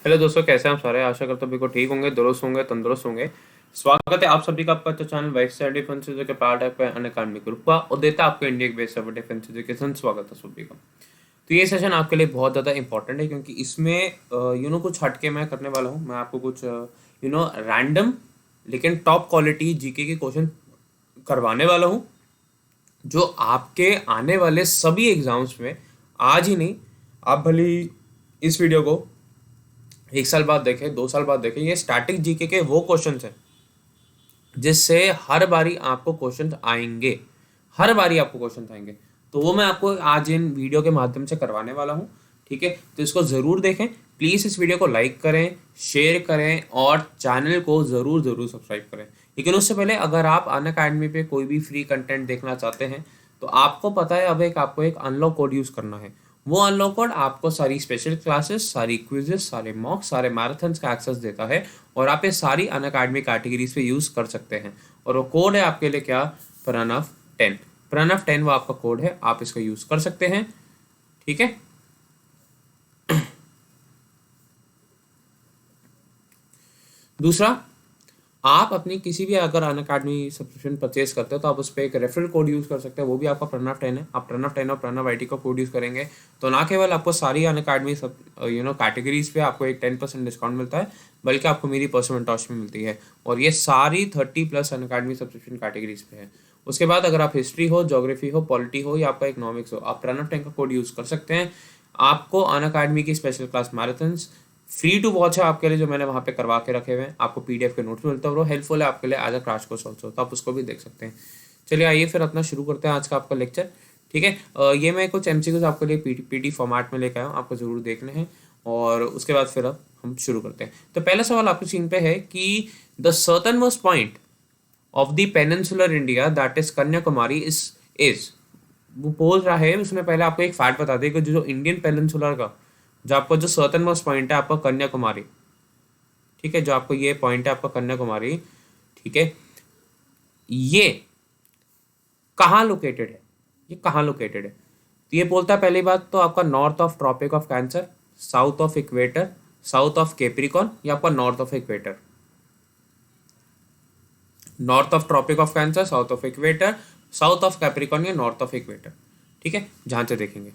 Hello दोस्तों, कैसे हैं आप सारे। आशा करता हूं बिल्कुल ठीक होंगे, दुरुस्त होंगे, तंदुरुस्त होंगे। स्वागत है आप सभी का आपका अच्छा चैनल वाइस डिफेंस के पार्ट है अन ग्रुप का और देता है आपको इंडिया के बेस ऑफ डिफेंस एजुकेशन। स्वागत है सभी का। तो ये सेशन आपके लिए बहुत ज़्यादा इंपॉर्टेंट है क्योंकि इसमें कुछ हटके मैं करने वाला हूँ। मैं आपको कुछ रैंडम लेकिन टॉप क्वालिटी जीके के क्वेश्चन करवाने वाला हूँ, जो आपके आने वाले सभी एग्जाम्स में आज ही नहीं, आप भले ही इस वीडियो को 1 साल बाद देखें, 2 साल बाद देखें, ये स्टैटिक जीके के वो क्वेश्चन हैं जिससे हर बारी आपको क्वेश्चन आएंगे। हर बारी आपको क्वेश्चन आएंगे, तो वो मैं आपको आज इन वीडियो के माध्यम से करवाने वाला हूँ। ठीक है, तो इसको ज़रूर देखें। प्लीज़ इस वीडियो को लाइक करें, शेयर करें और चैनल को ज़रूर ज़रूर सब्सक्राइब करें। लेकिन उससे पहले अगर आप अनअकैडमी पे कोई भी फ्री कंटेंट देखना चाहते हैं तो आपको पता है, अब आपको एक अनलॉक कोड यूज़ करना है। वो अनलॉक कोड आपको सारी स्पेशल क्लासेस, सारी क्विजेस, सारे मॉक, सारे मैराथन्स का एक्सेस देता है और आप ये सारी अनअकैडमी कैटेगरीज पे यूज़ कर सकते हैं। और वो कोड है आपके लिए क्या, प्रणव 10। प्रणव 10 वो आपका कोड है, आप इसको यूज़ कर सकते हैं। ठीक है। दूसरा, आप अपनी किसी भी अगर अनअकैडमी सब्सक्रिप्शन परचेज करते हो तो आप उस पर एक रेफरल कोड यूज़ कर सकते हैं, वो भी आपका प्रणव 10 है। आप प्रणव 10 और प्रणव IT का कोड यूज़ करेंगे तो ना केवल आपको सारी अनअकैडमी सब कैटेगरीज पे आपको एक 10% डिस्काउंट मिलता है, बल्कि आपको मेरी पर्सनल मेंटरशिप भी मिलती है और ये सारी 30+ अनअकैडमी सब्सक्रिप्शन कैटेगरीज पे है। उसके बाद अगर आप हिस्ट्री हो, जोग्राफी हो, पॉलिटी हो या आपका इकोनॉमिक्स हो, आप प्रणव 10 का कोड यूज़ कर सकते हैं। आपको अनअकैडमी की special class marathons free to watch है आपके लिए, जो मैंने वहाँ पे करवा के रखे हुए हैं। आपको PDF के नोट्स मिलते हैं और वो हेल्पफुल है आपके लिए as a crash course also, तो आप उसको भी देख सकते हैं। चलिए आइए फिर अपना शुरू करते हैं आज का आपका लेक्चर। ठीक है, ये मैं कुछ MCQs आपके लिए PT फॉर्मेट में लेकर आया हूँ, आपको ज़रूर देखने हैं और उसके बाद फिर अब हम शुरू करते हैं। तो पहला सवाल आपके स्क्रीन पे है कि the certain most point of the peninsular India that is Kanyakumari is वो बोल रहा है। उसने पहले आपको एक फैक्ट बता दिया कि जो इंडियन पेनिनसुलर का जो आपका जो सर्टन मोस्ट पॉइंट है आपका कन्याकुमारी। ठीक है, जो आपको ये पॉइंट है आपका कन्याकुमारी। ठीक है, ये कहाँ लोकेटेड है, ये कहाँ लोकेटेड है। तो ये बोलता है पहली बात तो आपका north of Tropic of Cancer, south of equator, south of Capricorn या आपका north of equator. North of Tropic of Cancer, south of equator, south of Capricorn या नॉर्थ ऑफ इक्वेटर। ठीक है, ध्यान से देखेंगे,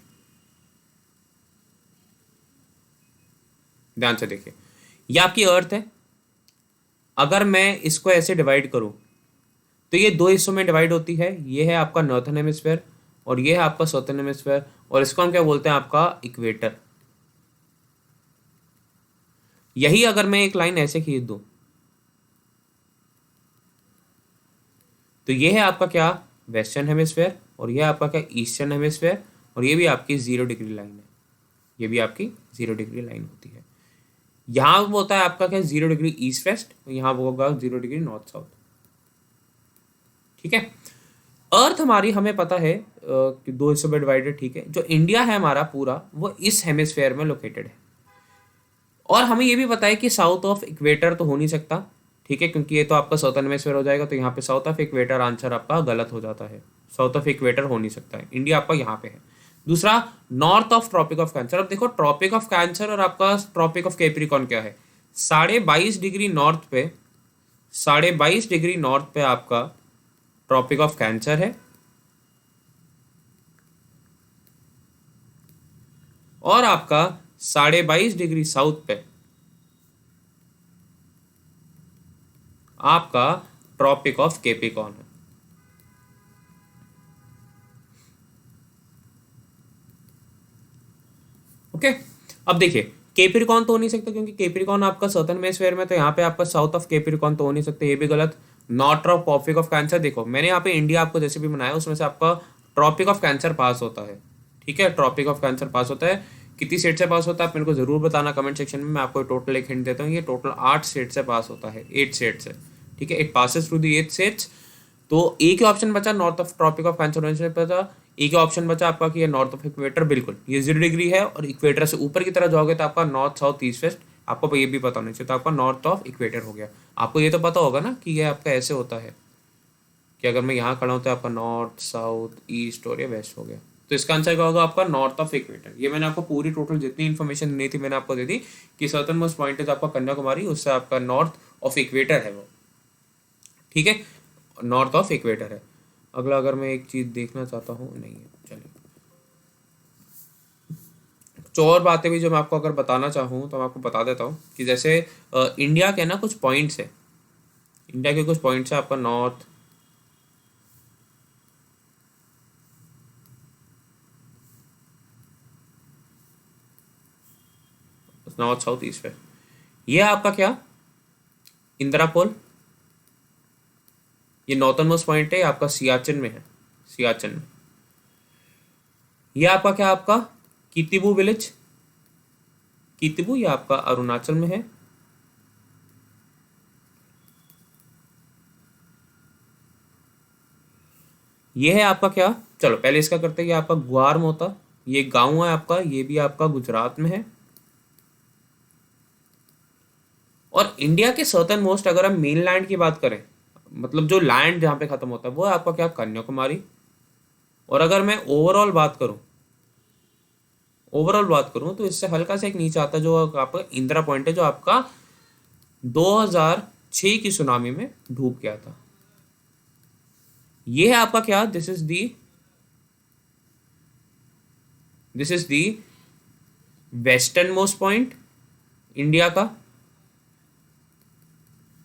ध्यान से देखिए। ये आपकी अर्थ है। अगर मैं इसको ऐसे डिवाइड करूं तो ये दो हिस्सों में डिवाइड होती है। ये है आपका नॉर्थन हेमिस्फेयर और ये है आपका साउथर्न हेमिस्फेयर, और इसको हम क्या बोलते हैं, आपका इक्वेटर। यही अगर मैं एक लाइन ऐसे खींच दूं तो ये है आपका क्या, वेस्टर्न हेमिस्फेयर, और ये आपका क्या, ईस्टर्न हेमिस्फेयर, और ये भी आपकी 0 डिग्री लाइन है। ये भी आपकी 0 डिग्री लाइन होती है। यहाँ वो होता है आपका क्या, 0 डिग्री ईस्ट वेस्ट, और यहाँ वो होगा 0 डिग्री नॉर्थ साउथ। ठीक है, अर्थ हमारी हमें पता है कि दो हिस्सों में डिवाइडेड। ठीक है, जो इंडिया है हमारा पूरा वो इस हेमिस्फेयर में लोकेटेड है। और हमें ये भी पता है कि साउथ ऑफ इक्वेटर तो हो नहीं सकता। ठीक है, क्योंकि ये तो आपका साउथर्न हेमिस्फेयर हो जाएगा, तो यहाँ पे साउथ ऑफ इक्वेटर आंसर आपका गलत हो जाता है। साउथ ऑफ इक्वेटर हो नहीं सकता है, इंडिया आपका यहाँ पे है। दूसरा, north of Tropic of Cancer. अब देखो, ट्रॉपिक ऑफ कैंसर और आपका ट्रॉपिक ऑफ कैप्रिकॉन क्या है, 22.5 डिग्री नॉर्थ पे, 22.5 डिग्री नॉर्थ पे आपका ट्रॉपिक ऑफ कैंसर है, और आपका 22.5 डिग्री साउथ पे आपका ट्रॉपिक ऑफ कैप्रिकॉर्न है। ओके, अब देखिए, कैप्रिकॉर्न तो हो नहीं सकता क्योंकि कैप्रिकॉर्न आपका साउथर्न हेमिस्फीयर में, तो यहाँ पे आपका साउथ ऑफ कैप्रिकॉर्न तो हो नहीं सकता, ये भी गलत। North of Tropic of Cancer, देखो मैंने यहाँ पे इंडिया आपको जैसे भी बनाया उसमें से आपका ट्रॉपिक ऑफ कैंसर पास होता है। ठीक है, ट्रॉपिक ऑफ कैंसर पास होता है। कितनी स्टेट से पास होता है आप मेरे को जरूर बताना कमेंट सेक्शन में, मैं आपको टोटल एक हिंट देता हूँ। ये टोटल 8 स्टेट से पास होता है, 8 स्टेट से। ठीक है, it passes through the 8 states. तो एक ही ऑप्शन बचा north of Tropic of Cancer होने से पता। एक ही ऑप्शन बचा आपका कि ये नॉर्थ ऑफ इक्वेटर, बिल्कुल ये 0 डिग्री है, और इक्वेटर से ऊपर की तरह जाओगे तो आपका नॉर्थ साउथ ईस्ट वेस्ट। आपको ये भी पता होना चाहिए, तो आपका नॉर्थ ऑफ इक्वेटर हो गया। आपको ये तो पता होगा ना कि ये आपका ऐसे होता है कि अगर मैं यहाँ खड़ा हूँ तो आपका नॉर्थ साउथ ईस्ट और ये वेस्ट हो गया। तो इसका आंसर क्या होगा आपका नॉर्थ ऑफ इक्वेटर। ये मैंने आपको पूरी टोटल जितनी इन्फॉर्मेशन दी थी मैंने आपको दे दी कि सर्टन मोस्ट पॉइंट इज आपका कन्याकुमारी, उससे आपका नॉर्थ ऑफ इक्वेटर है वो, ठीक है, नॉर्थ ऑफ इक्वेटर है। अगला अगर मैं एक चीज देखना चाहता हूँ, नहीं है, चलिए तो और बातें भी जो मैं आपको अगर बताना चाहूँ तो मैं आपको बता देता हूँ कि जैसे इंडिया के ना कुछ पॉइंट्स है, इंडिया के कुछ पॉइंट्स है आपका नॉर्थ, नॉर्थ साउथ ईस्ट है। ये आपका क्या, इंदिरापोल, ये नॉर्थन मोस्ट पॉइंट है, आपका सियाचिन में है, सियाचिन में। ये आपका क्या, आपका कितिबू विलेज, कितिबू, ये आपका अरुणाचल में है। ये है आपका क्या, चलो पहले इसका करते हैं, ये आपका ग्वार मोता, ये गांव है आपका, ये भी आपका गुजरात में है। और इंडिया के सर्टन मोस्ट अगर हम मेन लैंड की बात करें, मतलब जो लैंड जहां पे खत्म होता है वो है आपका क्या, कन्याकुमारी। और अगर मैं ओवरऑल बात करूं तो इससे हल्का सा एक नीचे आता है जो आपका इंदिरा पॉइंट है, जो आपका 2006 की सुनामी में डूब गया था। ये है आपका क्या, this is the westernmost point India का,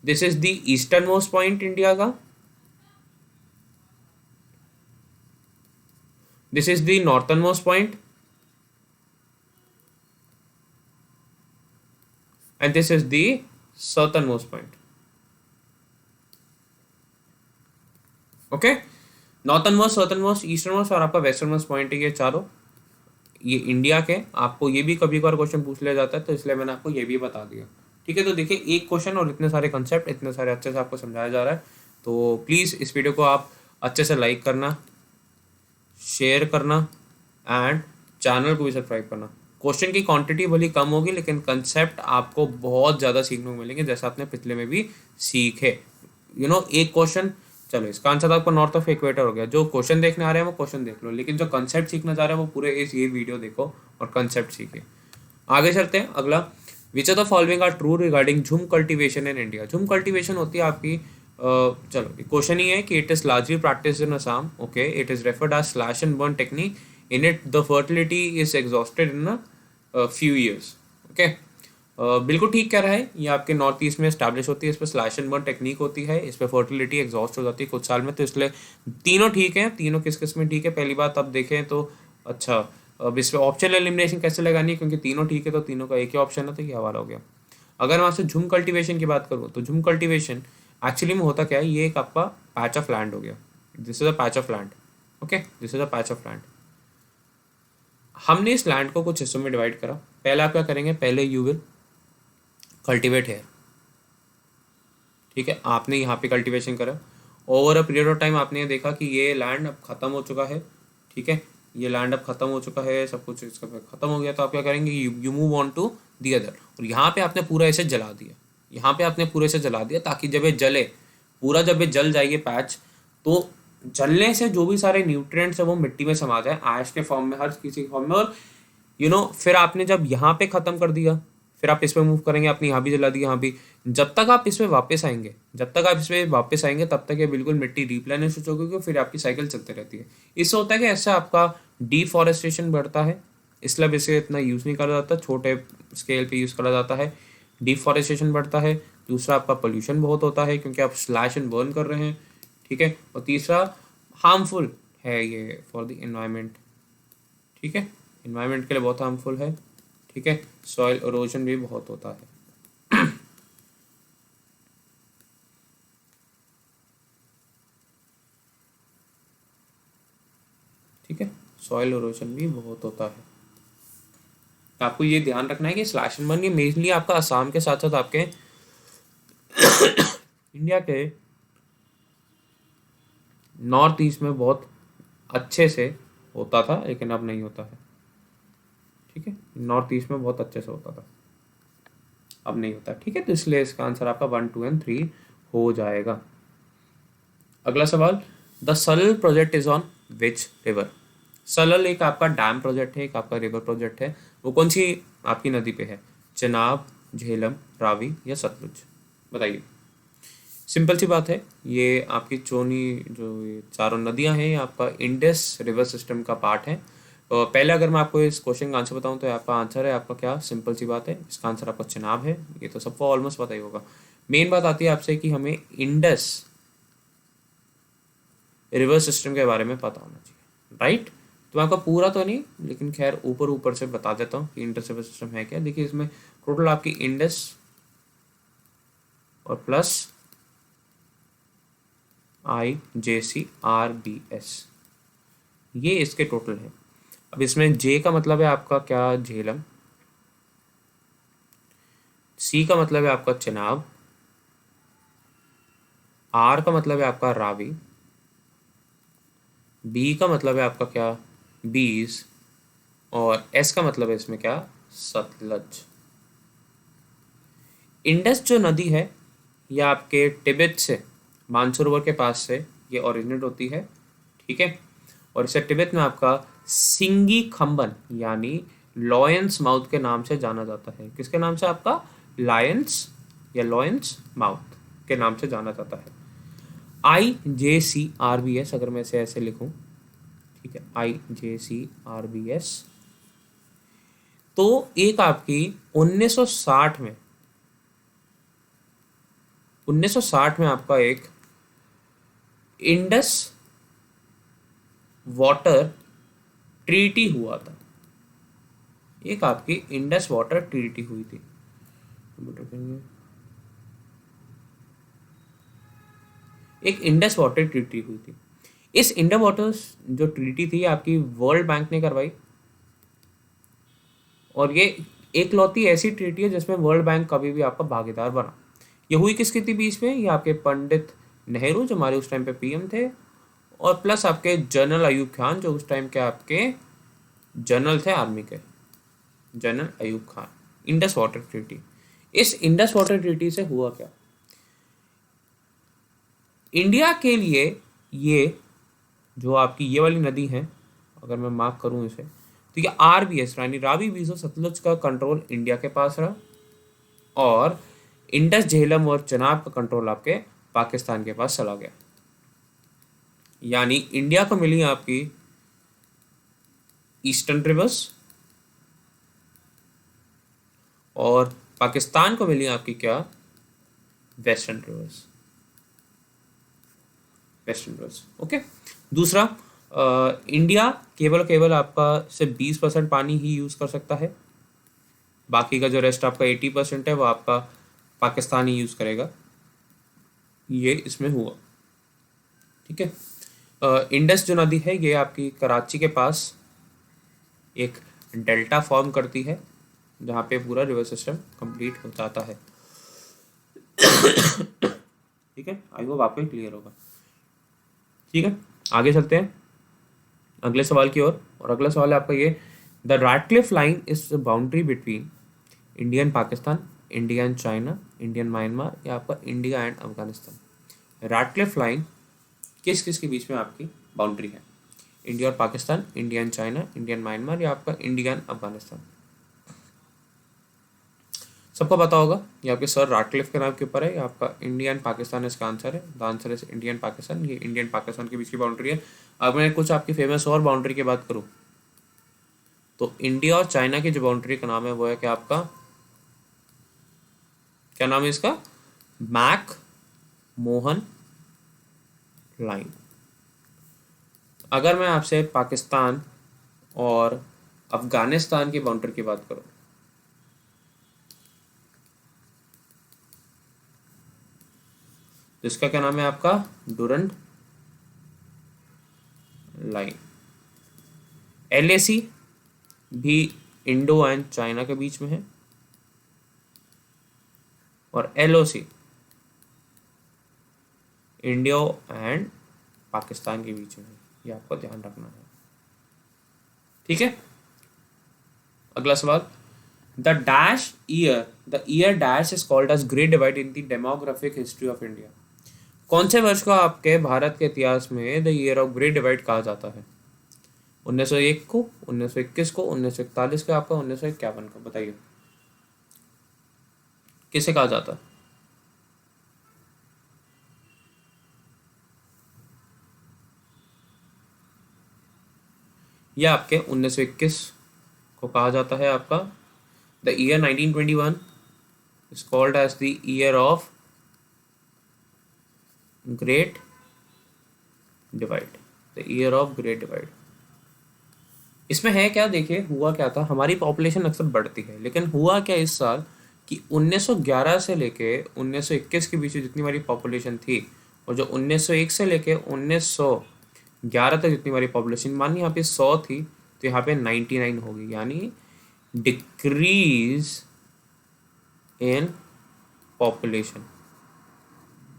this is the easternmost point India का, this is the northernmost point, and this is the southernmost point. Okay, northernmost, southernmost, easternmost और आपका western most point है ये चारों, ये India के। आपको ये भी कभी कभार क्वेश्चन पूछ लिया जाता है तो इसलिए मैंने आपको ये भी बता दिया, ठीक है। तो देखिए एक क्वेश्चन और इतने सारे कंसेप्ट, इतने सारे अच्छे से आपको समझाया जा रहा है, तो प्लीज़ इस वीडियो को आप अच्छे से लाइक करना, शेयर करना एंड चैनल को भी सब्सक्राइब करना। क्वेश्चन की क्वांटिटी भली कम होगी लेकिन कंसेप्ट आपको बहुत ज़्यादा सीखने को मिलेंगे, जैसा आपने पिछले में भी सीखे। एक क्वेश्चन, चलो इसका आंसर आपको नॉर्थ ऑफ इक्वेटर हो गया। जो क्वेश्चन देखने आ रहे हैं वो क्वेश्चन देख लो, लेकिन जो कंसेप्ट सीखना चाह रहे हैं वो पूरे ये वीडियो देखो और कंसेप्ट सीखे। आगे चलते हैं, अगला, which are the following are true regarding jhum cultivation in India. Jhum cultivation होती है आपकी, चलो क्वेश्चन ही है कि it is largely practice in Assam, okay, it is referred as slash and burn technique, in it the fertility is exhausted in a few years, okay. बिल्कुल ठीक कह रहा है, ये आपके नॉर्थ ईस्ट में स्टैब्लिश होती है, इस पर स्लैश एंड बर्न टेक्निक होती है, इस पर फर्टिलिटी एग्जॉस्ट हो जाती है कुछ साल में, तो इसलिए तीनों ठीक है। तीनों किस किस में ठीक है, पहली बात अब देखें तो, अच्छा अब इस पर ऑप्शन एलिमिनेशन कैसे लगानी है, क्योंकि तीनों ठीक है तो तीनों का एक ही ऑप्शन है, तो ये हवाला हो गया। अगर मैं आपसे झुम कल्टीवेशन की बात करूँ तो झुम कल्टीवेशन एक्चुअली में होता क्या है, ये एक आपका पैच ऑफ लैंड हो गया, this is a patch of land, okay, this is a patch of land. हमने इस लैंड को कुछ हिस्सों में डिवाइड करा। पहले आप क्या करेंगे, पहले यू विल कल्टिवेट है, ठीक है, आपने यहाँ पे कल्टीवेशन करा, over a period of time आपने ये देखा कि ये लैंड अब खत्म हो चुका है, ठीक है, ये लैंड अब खत्म हो चुका है, सब कुछ इसका खत्म हो गया, तो आप क्या करेंगे, you move on to the other. और यहाँ पे आपने पूरा ऐसे जला दिया, यहाँ पे आपने पूरे से जला दिया, ताकि जब ये जले पूरा, जब ये जल जाएगी पैच, तो जलने से जो भी सारे न्यूट्रिएंट्स है वो मिट्टी में समा जाए, ऐश के फॉर्म में, हर किसी फॉर्म में। और फिर आपने जब यहाँ पे खत्म कर दिया, फिर आप इस पे मूव करेंगे, आपने यहाँ भी जला दिया, यहाँ भी, जब तक आप इस पे वापस आएंगे तब तक ये बिल्कुल मिट्टी रिप्लेनिश हो चुकी, फिर आपकी साइकिल चलते रहती है। इससे होता है कि ऐसा आपका डिफॉरेस्टेशन बढ़ता है, इसलिए अब इसे इतना यूज़ नहीं करा जाता, छोटे स्केल पे यूज़ करा जाता है, डिफॉरेस्टेशन बढ़ता है। दूसरा आपका पोल्यूशन बहुत होता है क्योंकि आप स्लैश एंड बर्न कर रहे हैं, ठीक है। और तीसरा हार्मफुल है ये फॉर द एनवायरनमेंट, ठीक है, एनवायरनमेंट के लिए बहुत हार्मफुल है, ठीक है। सॉइल इरोजन भी बहुत होता है, ठीक है, सॉइल इरोजन भी बहुत होता है। तो आपको ये ध्यान रखना है कि स्लैश एंड बर्न ये मेनली आपका असम के साथ साथ आपके इंडिया के नॉर्थ ईस्ट में बहुत अच्छे से होता था, लेकिन अब नहीं होता है, ठीक है, नॉर्थ ईस्ट में बहुत अच्छे से होता था, अब नहीं होता, ठीक है। तो इसलिए इसका आंसर आपका 1, 2 एंड 3 हो जाएगा। अगला सवाल, the Salal project is on which river. Salal एक आपका डैम प्रोजेक्ट है, एक आपका रिवर प्रोजेक्ट है। वो कौन सी आपकी नदी पे है? चेनाब, झेलम, रावी या सतलुज? बताइए। सिंपल सी बात है, ये आपकी चोनी जो ये चारों नदियां हैं, ये आपका इंडस रिवर सिस्टम का पार्ट है। तो पहले अगर मैं आपको इस क्वेश्चन का आंसर बताऊं तो आपका आंसर है आपका क्या? सिंपल सी बात है, इसका आंसर आपका चेनाब है। ये तो सबको ऑलमोस्ट पता ही होगा। मेन बात आती है आपसे कि हमें इंडस रिवर सिस्टम के बारे में पता होना चाहिए, राइट? तो मैं आपका पूरा तो नहीं, लेकिन खैर ऊपर ऊपर से बता देता हूँ कि इंडस रिवर सिस्टम है क्या। देखिए, इसमें टोटल आपकी इंडस और प्लस IJCRBS, ये इसके टोटल है। अब इसमें जे का मतलब है आपका क्या? झेलम। सी का मतलब है आपका चेनाब। आर का मतलब है आपका रावी। बी का मतलब है आपका क्या? बीज। और एस का मतलब है इसमें क्या? सतलज। इंडस जो नदी है, ये आपके तिब्बत से, मानसरोवर के पास से ये ओरिजिनेट होती है, ठीक है। और इसे तिब्बत में आपका सिंगी खम्बन यानी लॉयंस माउथ के नाम से जाना जाता है। किसके नाम से? आपका लायंस या लॉयंस माउथ के नाम से जाना जाता है। IJCRBS, अगर मैं इसे ऐसे लिखूं, ठीक है, IJCRBS, तो एक आपकी 1960 में 1960 में आपका एक इंडस वाटर ट्रीटी हुआ था। एक आपकी इंडस वाटर ट्रीटी हुई थी। एक इंडस वाटर ट्रीटी हुई थी। इस इंडस वाटर जो ट्रीटी थी आपकी वर्ल्ड बैंक ने करवाई। और ये एक लौती ऐसी ट्रीटी है जिसमें वर्ल्ड बैंक कभी भी आपका भागीदार बना। ये हुई किसकी थी बीच में? ये आपके पंडित नेहरू जो हमारे उस टाइम पे PM थे, और प्लस आपके जनरल अयूब खान जो उस टाइम के आपके जनरल थे आर्मी के, general Ayub Khan. Indus water treaty. इस इंडस वाटर ट्रीटी से हुआ क्या? इंडिया के लिए ये जो आपकी ये वाली नदी है, अगर मैं मार्क करूं इसे, तो ये RBS यानी रावी, बीजो, सतलुज का कंट्रोल इंडिया के पास रहा, और इंडस, झेलम और चेनाब का कंट्रोल आपके पाकिस्तान के पास चला गया। यानी इंडिया को मिली आपकी ईस्टर्न रिवर्स और पाकिस्तान को मिली आपकी क्या? Western rivers. Western rivers, okay. दूसरा, इंडिया केवल आपका सिर्फ 20% पानी ही यूज कर सकता है। बाकी का जो रेस्ट आपका 80% है वो आपका पाकिस्तान ही यूज करेगा। ये इसमें हुआ, ठीक है। इंडस जो नदी है ये आपकी कराची के पास एक डेल्टा फॉर्म करती है, जहाँ पे पूरा रिवर सिस्टम कंप्लीट हो जाता है, ठीक है। आई होप आपको क्लियर होगा, ठीक है। आगे चलते हैं अगले सवाल की ओर। और अगला सवाल है आपका ये: the Radcliffe line is the boundary between India and Pakistan, India and China, Indian Myanmar, या आपका India and Afghanistan. Radcliffe line किस किस के बीच में आपकी बाउंड्री है? इंडिया और Pakistan, India and China, Indian Myanmar, या आपका इंडिया एंड अफगानिस्तान। सबको पता होगा ये आपके सर रैटक्लिफ के नाम के ऊपर है। ये आपका इंडिया एंड पाकिस्तान इसका आंसर है। The answer is India and Pakistan. ये इंडिया एंड पाकिस्तान के बीच की बाउंड्री है। अब मैं कुछ आपकी फेमस और बाउंड्री की बात करूँ तो इंडिया और चाइना की जो बाउंड्री का नाम है वो है क्या आपका? क्या नाम है इसका? McMahon line. अगर मैं आपसे पाकिस्तान और अफगानिस्तान की बाउंड्री की बात करूं तो इसका क्या नाम है आपका? Durand line. LAC भी इंडो एंड चाइना के बीच में है, और LOC इंडिया एंड पाकिस्तान के बीच में है। ये आपको ध्यान रखना है, ठीक है। अगला सवाल: the year dash is called as great divide in the demographic history of India. कौन से वर्ष को आपके भारत के इतिहास में the year of great divide कहा जाता है? 1901 को, 1921 को, 1941 को, आपका 1951 को, बताइए किसे कहा जाता है? यह आपके 1921 को कहा जाता है आपका। The year 1921 is called as the year of great divide, the year of great divide. इसमें है क्या, देखिए हुआ क्या था, हमारी पॉपुलेशन अक्सर बढ़ती है, लेकिन हुआ क्या इस साल कि 1911 से लेके 1921 के बीच में जितनी हमारी पॉपुलेशन थी, और जो 1901 से लेके 1911 तक जितनी हमारी पॉपुलेशन, मान यहाँ पे 100 थी तो यहाँ पे 99 होगी, यानी decrease in population,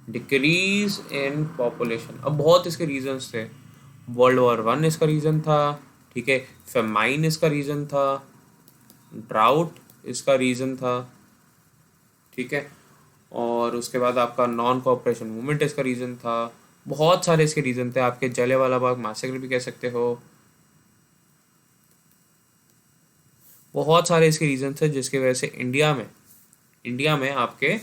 decrease in population. अब बहुत इसके रीजंस थे, वर्ल्ड वॉर 1 इसका रीज़न था, ठीक है, फेमाइन इसका रीज़न था, ड्राउट इसका रीज़न था, ठीक है, और उसके बाद आपका नॉन कोऑपरेशन मूवमेंट इसका रीज़न था, बहुत सारे इसके रीज़न थे, आपके जलियांवाला बाग मैसेकर भी कह सकते हो, बहुत सारे इसके रीज़न थे जिसकी वजह से इंडिया में आपके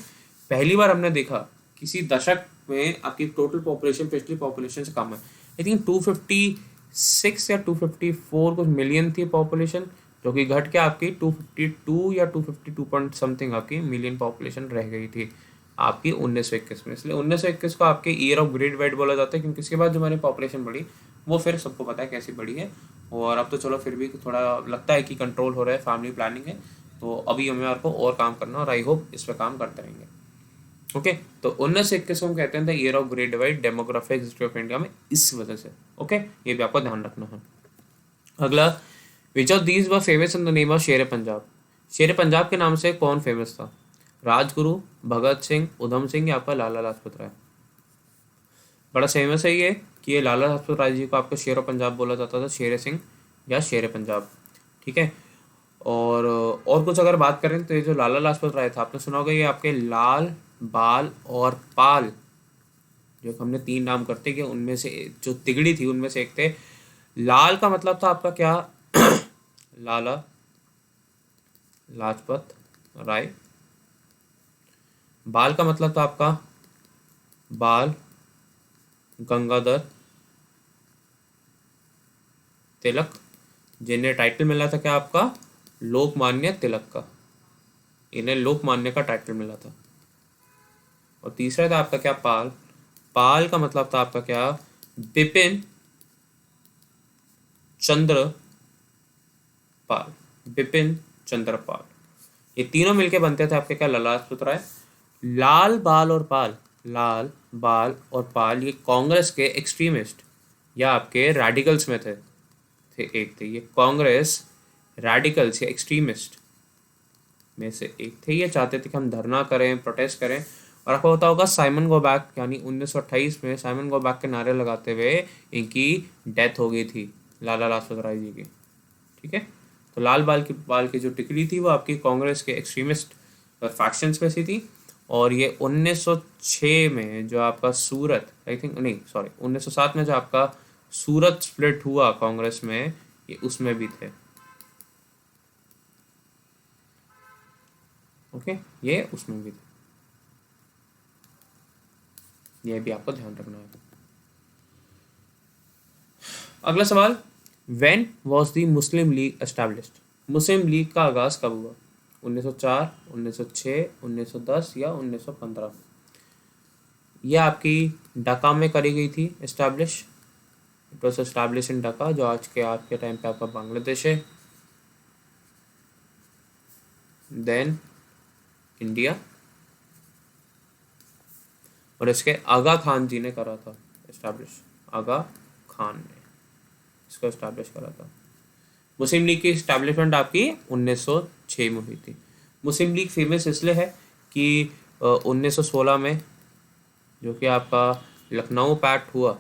पहली बार हमने देखा किसी दशक में आपकी टोटल पॉपुलेशन पिछली पॉपुलेशन से कम है। आई थिंक 256 या 254 कुछ मिलियन थी पॉपुलेशन, जो कि घट के आपकी 252 या 252 पॉइंट समथिंग आपकी मिलियन पॉपुलेशन रह गई थी आपकी 1921 में। इसलिए 1921 को आपके ईयर ऑफ ग्रेट डिवाइड बोला जाता है, क्योंकि इसके बाद जो हमारी पॉपुलेशन बढ़ी वो फिर सबको पता है कैसी बढ़ी है, और अब तो चलो फिर भी थोड़ा लगता है कि कंट्रोल हो रहा है, फैमिली प्लानिंग है, तो अभी हमें को और काम करना, और आई होप इस पर काम करते रहेंगे। ओके, तो 1921 को हम कहते हैं year of great divide demographic history of India में, इस वजह से। ओके, ये भी आपको ध्यान रखना है। अगला, which of these were famous in the name of शेर पंजाब? शेर पंजाब के नाम से कौन फेमस था? राजगुरु, भगत सिंह, उधम सिंह, या आपका लाला लाजपत राय? बड़ा फेमस है ये कि ये लाला लाजपत राय जी को आपको शेर पंजाब बोला जाता था, शेर सिंह या शेर पंजाब, ठीक है। और कुछ अगर बात करें तो ये जो लाला लाजपत राय था, आपने सुना होगा, ये आपके लाल, बाल और पाल, जो हमने 3 नाम करते कि उनमें से जो तिगड़ी थी उनमें से एक थे। लाल का मतलब था आपका क्या? लाला लाजपत राय। बाल का मतलब था आपका बाल गंगाधर तिलक, जिन्हें टाइटल मिला था क्या आपका? लोकमान्य तिलक का, इन्हें लोकमान्य का टाइटल मिला था। और तीसरा था आपका क्या? पाल। पाल का मतलब था आपका क्या? बिपिन चंद्र पाल, बिपिन चंद्र पाल। ये तीनों मिलके बनते थे आपके क्या? लाला लाजपत राय। लाल, बाल और पाल, लाल, बाल और पाल, ये कांग्रेस के एक्सट्रीमिस्ट या आपके रेडिकल्स में थे एक थे ये कांग्रेस रेडिकल्स या एक्सट्रीमिस्ट में से एक थे। ये चाहते थे कि हम धरना करें, प्रोटेस्ट करें, और आपको पता होगा साइमन गो बैक, यानी 1928 में साइमन गो बैक के नारे लगाते हुए इनकी डेथ हो गई थी, लाला लाजपत राय जी की, ठीक है। तो लाल बाल की जो टिकड़ी थी वो आपकी कांग्रेस के एक्सट्रीमिस्ट फैक्शंस में से थी, और ये 1906 में जो आपका सूरत, आई थिंक नहीं सॉरी 1907 में जो आपका सूरत स्प्लिट हुआ कांग्रेस में, ये उसमें भी थे। ओके, ये उसमें भी थे, ये भी आपको ध्यान रखना है। अगला सवाल, when was the Muslim league established? Muslim league का आगाज कब हुआ? 1904, 1906, 1910 या 1915? यह आपकी ढाका में करी गई थी establish. It was establish in Dhaka, जो आज के टाइम पे आपका बांग्लादेश है, देन इंडिया, और इसके आगा खान जी ने करा था एस्टैब्लिश, आगा खान ने इसको एस्टैब्लिश करा था। मुस्लिम लीग की एस्टैब्लिशमेंट आपकी 1906 में हुई थी। मुस्लिम लीग फेमस इसलिए है कि 1916 में जो कि आपका लखनऊ पैक्ट हुआ,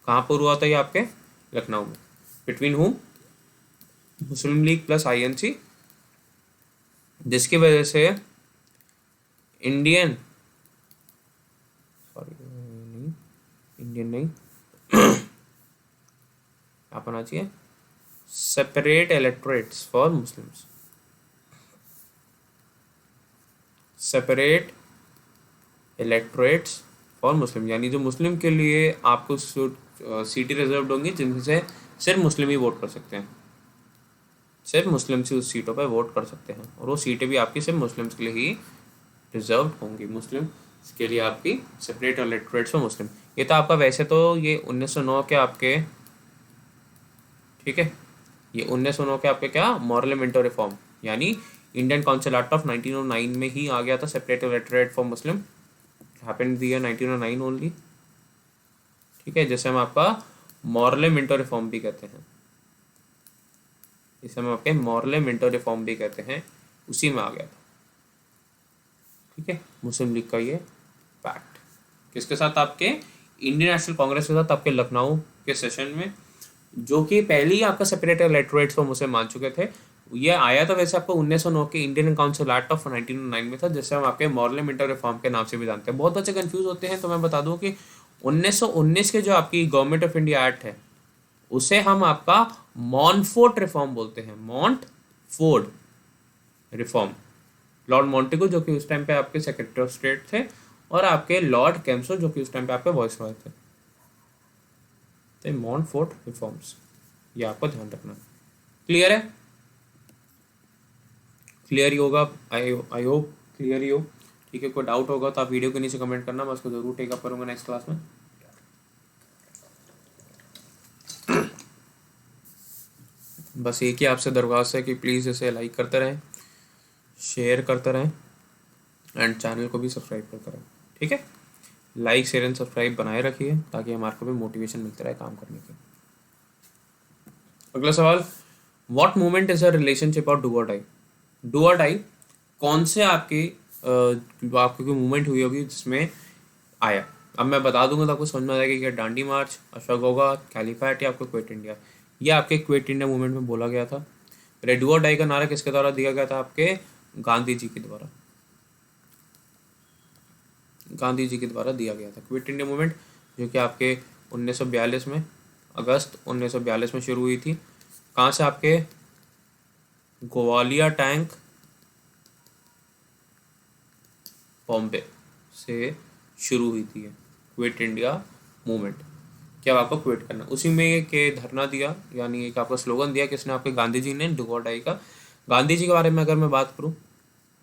कहाँ पर हुआ था ये? आपके लखनऊ में। बिटवीन हुम? मुस्लिम लीग प्लस आईएनसी, जिसकी वजह से इंडियन नहीं आप होना चाहिए separate electorates for Muslims, separate electorates for Muslim, यानी जो मुस्लिम के लिए आपको सीटें रिजर्व होंगी जिनमें से सिर्फ मुस्लिम ही वोट कर सकते हैं, सिर्फ मुस्लिम से उस सीटों पर वोट कर सकते हैं, और वो सीटें भी आपकी सिर्फ मुस्लिम्स के लिए ही रिजर्व होंगी, मुस्लिम के लिए आपकी सेपरेट इलेक्टोरेट्स फॉर मुस्लिम। ये तो आपका वैसे तो ये 1909 के आपके, ठीक है, ये 1909 के आपके क्या मॉर्लेमेंटो रिफॉर्म, यानी इंडियन काउंसिल एक्ट ऑफ 1909 में ही आ गया था separate electorate for Muslim, happened the year 1909 only, ठीक है, जैसे हम आपका मॉर्लेमेंटो रिफॉर्म भी कहते हैं, इसे हम आपके मॉर्लेमेंटो रिफॉर्म भी कहते हैं, उसी में आ गया था, ठीक है, मुस्लिम लीग का ये पैक्ट किसके साथ, आपके इंडियन नेशनल कांग्रेस के साथ, आपके लखनऊ के सेशन में, जो कि पहले ही आपका सेपरेट इलेक्टोरेट्स फॉर मुस्लिम मान चुके थे। ये आया था वैसे आपको 1909 के इंडियन काउंसिल एक्ट ऑफ 1909 में था, जिससे हम आपके मॉर्लेमेंटो रिफॉर्म के नाम से भी जानते हैं। बहुत बच्चे कंफ्यूज होते हैं, तो मैं बता दूं कि 1919 के जो आपकी गवर्नमेंट ऑफ इंडिया एक्ट है, उसे हम आपका मॉन्टफोर्ट रिफॉर्म बोलते हैं, मॉन्टफोर्ड रिफॉर्म। लॉर्ड मॉन्टेगू जो कि उस टाइम पे आपके सेक्रेटरी ऑफ स्टेट थे, और आपके लॉर्ड कैम्सो जो कि उस टाइम पे आपके वॉइस रॉय थे, तो मॉन्टफोर्ट रिफॉर्म्स, ये आपको ध्यान रखना। क्लियर है, क्लियर ही होगा, आई होप क्लियर ही हो, ठीक है। कोई डाउट होगा तो आप वीडियो के नीचे कमेंट करना, मैं उसको जरूर टेकअप करूंगा नेक्स्ट क्लास में। बस एक ही आपसे दरख्वास्त है कि प्लीज़ इसे लाइक करते रहें, शेयर करते रहें, एंड चैनल को भी सब्सक्राइब करते रहें, ठीक है। लाइक शेयर एंड सब्सक्राइब बनाए रखिए ताकि हमारे को भी मोटिवेशन मिलता रहे काम करने की। अगला सवाल, what movement is a relationship और डू और डाई। डू और डाई कौन से आपकी आपकी कोई मूवमेंट हुई होगी जिसमें आया। अब मैं बता दूंगा तो आपको समझ में आ जाएगा कि डांडी मार्च, अशोक, कैलिफैट या आपको क्विट इंडिया। ये आपके क्विट इंडिया मूवमेंट में बोला गया था। डू और डाई का नारा किसके द्वारा दिया गया था, आपके गांधी जी के द्वारा, गांधी जी के द्वारा दिया गया था क्विट इंडिया मूवमेंट, जो कि आपके 1942 में, अगस्त 1942 में शुरू हुई थी। कहाँ से, आपके ग्वालियर टैंक बॉम्बे से शुरू हुई थी क्विट इंडिया मूवमेंट। क्या आपको क्विट करना, उसी में के धरना दिया, यानी एक आपका स्लोगन दिया किसने, आपके गांधी जी ने, डू और डाई का। गांधी जी के बारे में अगर मैं बात करूँ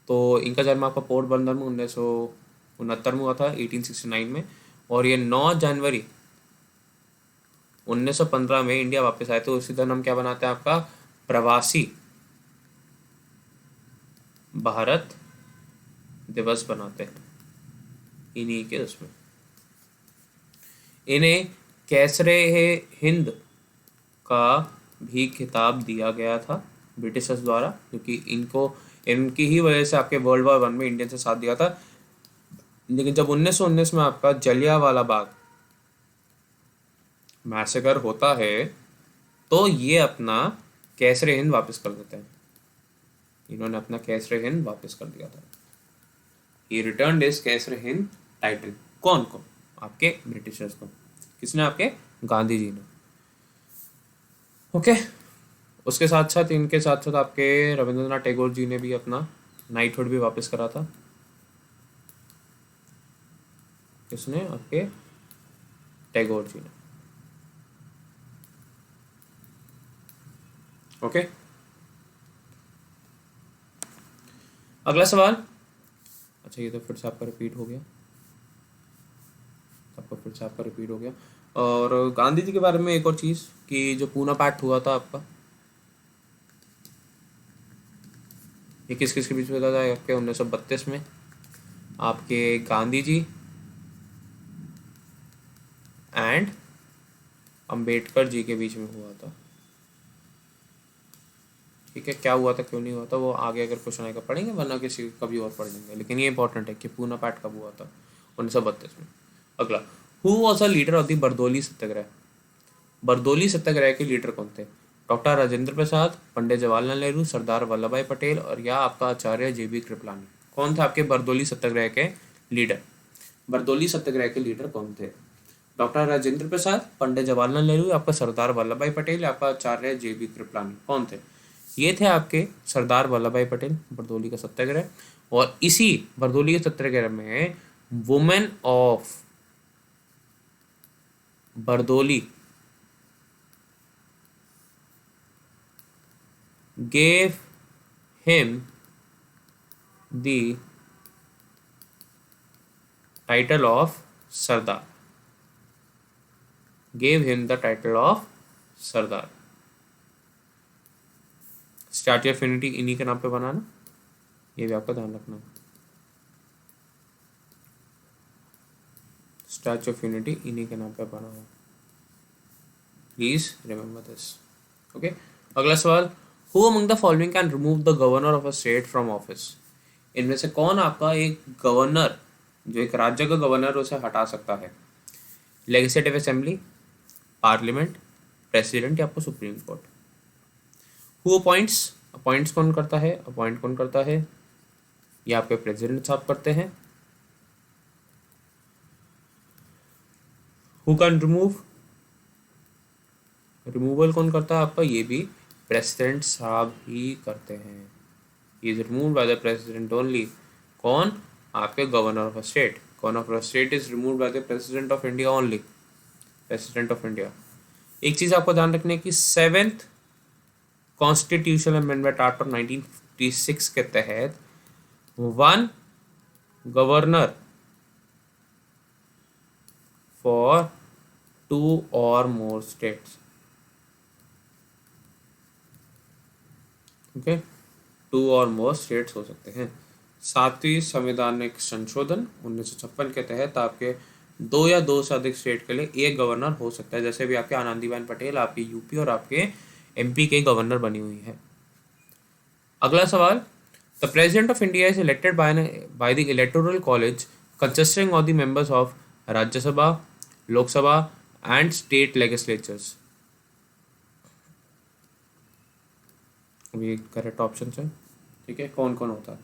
तो इनका जन्म आपका पोरबंदर में 1969 में हुआ था, 1869 में, और ये 9 जनवरी 1915 में इंडिया वापस आए थे। उसी दिन हम क्या बनाते हैं, आपका प्रवासी भारत दिवस बनाते हैं, इन्हीं के उसमें। इन्हें कैसरे हिंद का भी खिताब दिया गया था ब्रिटिशर्स द्वारा, क्योंकि इनको, इनकी ही वजह से आपके वर्ल्ड वॉर 1 में इंडियन से साथ दिया था। लेकिन जब 1919 में आपका जलियांवाला बाग मैसेकर होता है, तो ये अपना कैसरे हिंद वापस कर देते हैं। इन्होंने अपना कैसरे हिंद वापस कर दिया था। ही रिटर्न इज कैसरे हिंद टाइटल। कौन को, आपके ब्रिटिशर्स को। किसने, आपके गांधी जी ने। ओके, उसके साथ साथ, इनके साथ साथ आपके रविंद्रनाथ टैगोर जी ने भी अपना नाइटहुड भी वापस करा था। किसने, आपके टैगोर जी ने। ओके, अगला सवाल। अच्छा, ये तो फिर से आपका रिपीट हो गया, और गांधी जी के बारे में एक और चीज़ कि जो पूना पैक्ट हुआ था आपका, ये किस किस के बीच में हुआ था, आपके 1932 में आपके गांधी जी एंड अंबेडकर जी के बीच में हुआ था। ठीक है, क्या हुआ था, क्यों नहीं हुआ था, वो आगे अगर क्वेश्चन आएगा पढ़ेंगे, वरना किसी कभी और पढ़ लेंगे। लेकिन ये इंपॉर्टेंट है कि पूना पैक्ट कब हुआ था, 1932 में। अगला, who was a leader of the Bardoli Satyagraha. Bardoli Satyagraha के लीडर कौन थे, डॉक्टर राजेंद्र प्रसाद, पंडित जवाहरलाल नेहरू, सरदार वल्लभ भाई पटेल, और या आपका आचार्य JB कृपलानी। कौन थे आपके बरदौली सत्याग्रह के लीडर, बरदौली सत्याग्रह के लीडर कौन थे। डॉक्टर राजेंद्र प्रसाद, पंडित जवाहरलाल नेहरू, आपका सरदार वल्लभ भाई पटेल, आपका आचार्य JB कृपलानी। कौन थे? ये थे आपके सरदार वल्लभ भाई पटेल, बरदौली का सत्याग्रह। और इसी बरदौली के सत्याग्रह में women of Bardoli gave him the title of Sardar. Gave him the title of Sardar. Statue of unity इन्हीं के नाम पे बनाना, ये भी आपका ध्यान रखना। स्टैच्यू ऑफ यूनिटी इन्हीं के नाम पे बना है, प्लीज रिमेंबर दिस। ओके, अगला सवाल, who among the following can remove the governor of a state from office? इनमें से कौन आपका एक गवर्नर, जो एक राज्य का गवर्नर, उसे हटा सकता है? लेजिस्लेटिव असेंबली, पार्लियामेंट, प्रेसिडेंट या आपको supreme court? Who appoints, appoints कौन करता है, अपॉइंट कौन करता है? ये आपके प्रेसिडेंट साहब करते हैं। हु कैन रिमूव, रिमूवल कौन करता है आपका? ये भी प्रेसिडेंट साहब ही करते हैं। Is removed by the president only. कौन? आपके governor of a state. Governor of a state is removed by the president of India only, president of India. एक चीज आपको ध्यान रखने की, 7th constitutional amendment act of 1956 के तहत 1 गवर्नर फॉर 2 और मोर स्टेट्स। ओके, 2 और मोर स्टेट्स हो सकते हैं। 7वीं संवैधानिक संशोधन 1956 के तहत आपके 2 या 2 से अधिक स्टेट के लिए एक गवर्नर हो सकता है, जैसे भी आपके आनंदीबेन पटेल आपके यूपी और आपके MP के गवर्नर बनी हुई है। अगला सवाल, the president of India is elected by the electoral college consisting of the members of Rajya Sabha, Lok Sabha and state legislatures. अभी करेक्ट ऑप्शन है, ठीक है, कौन कौन होता है?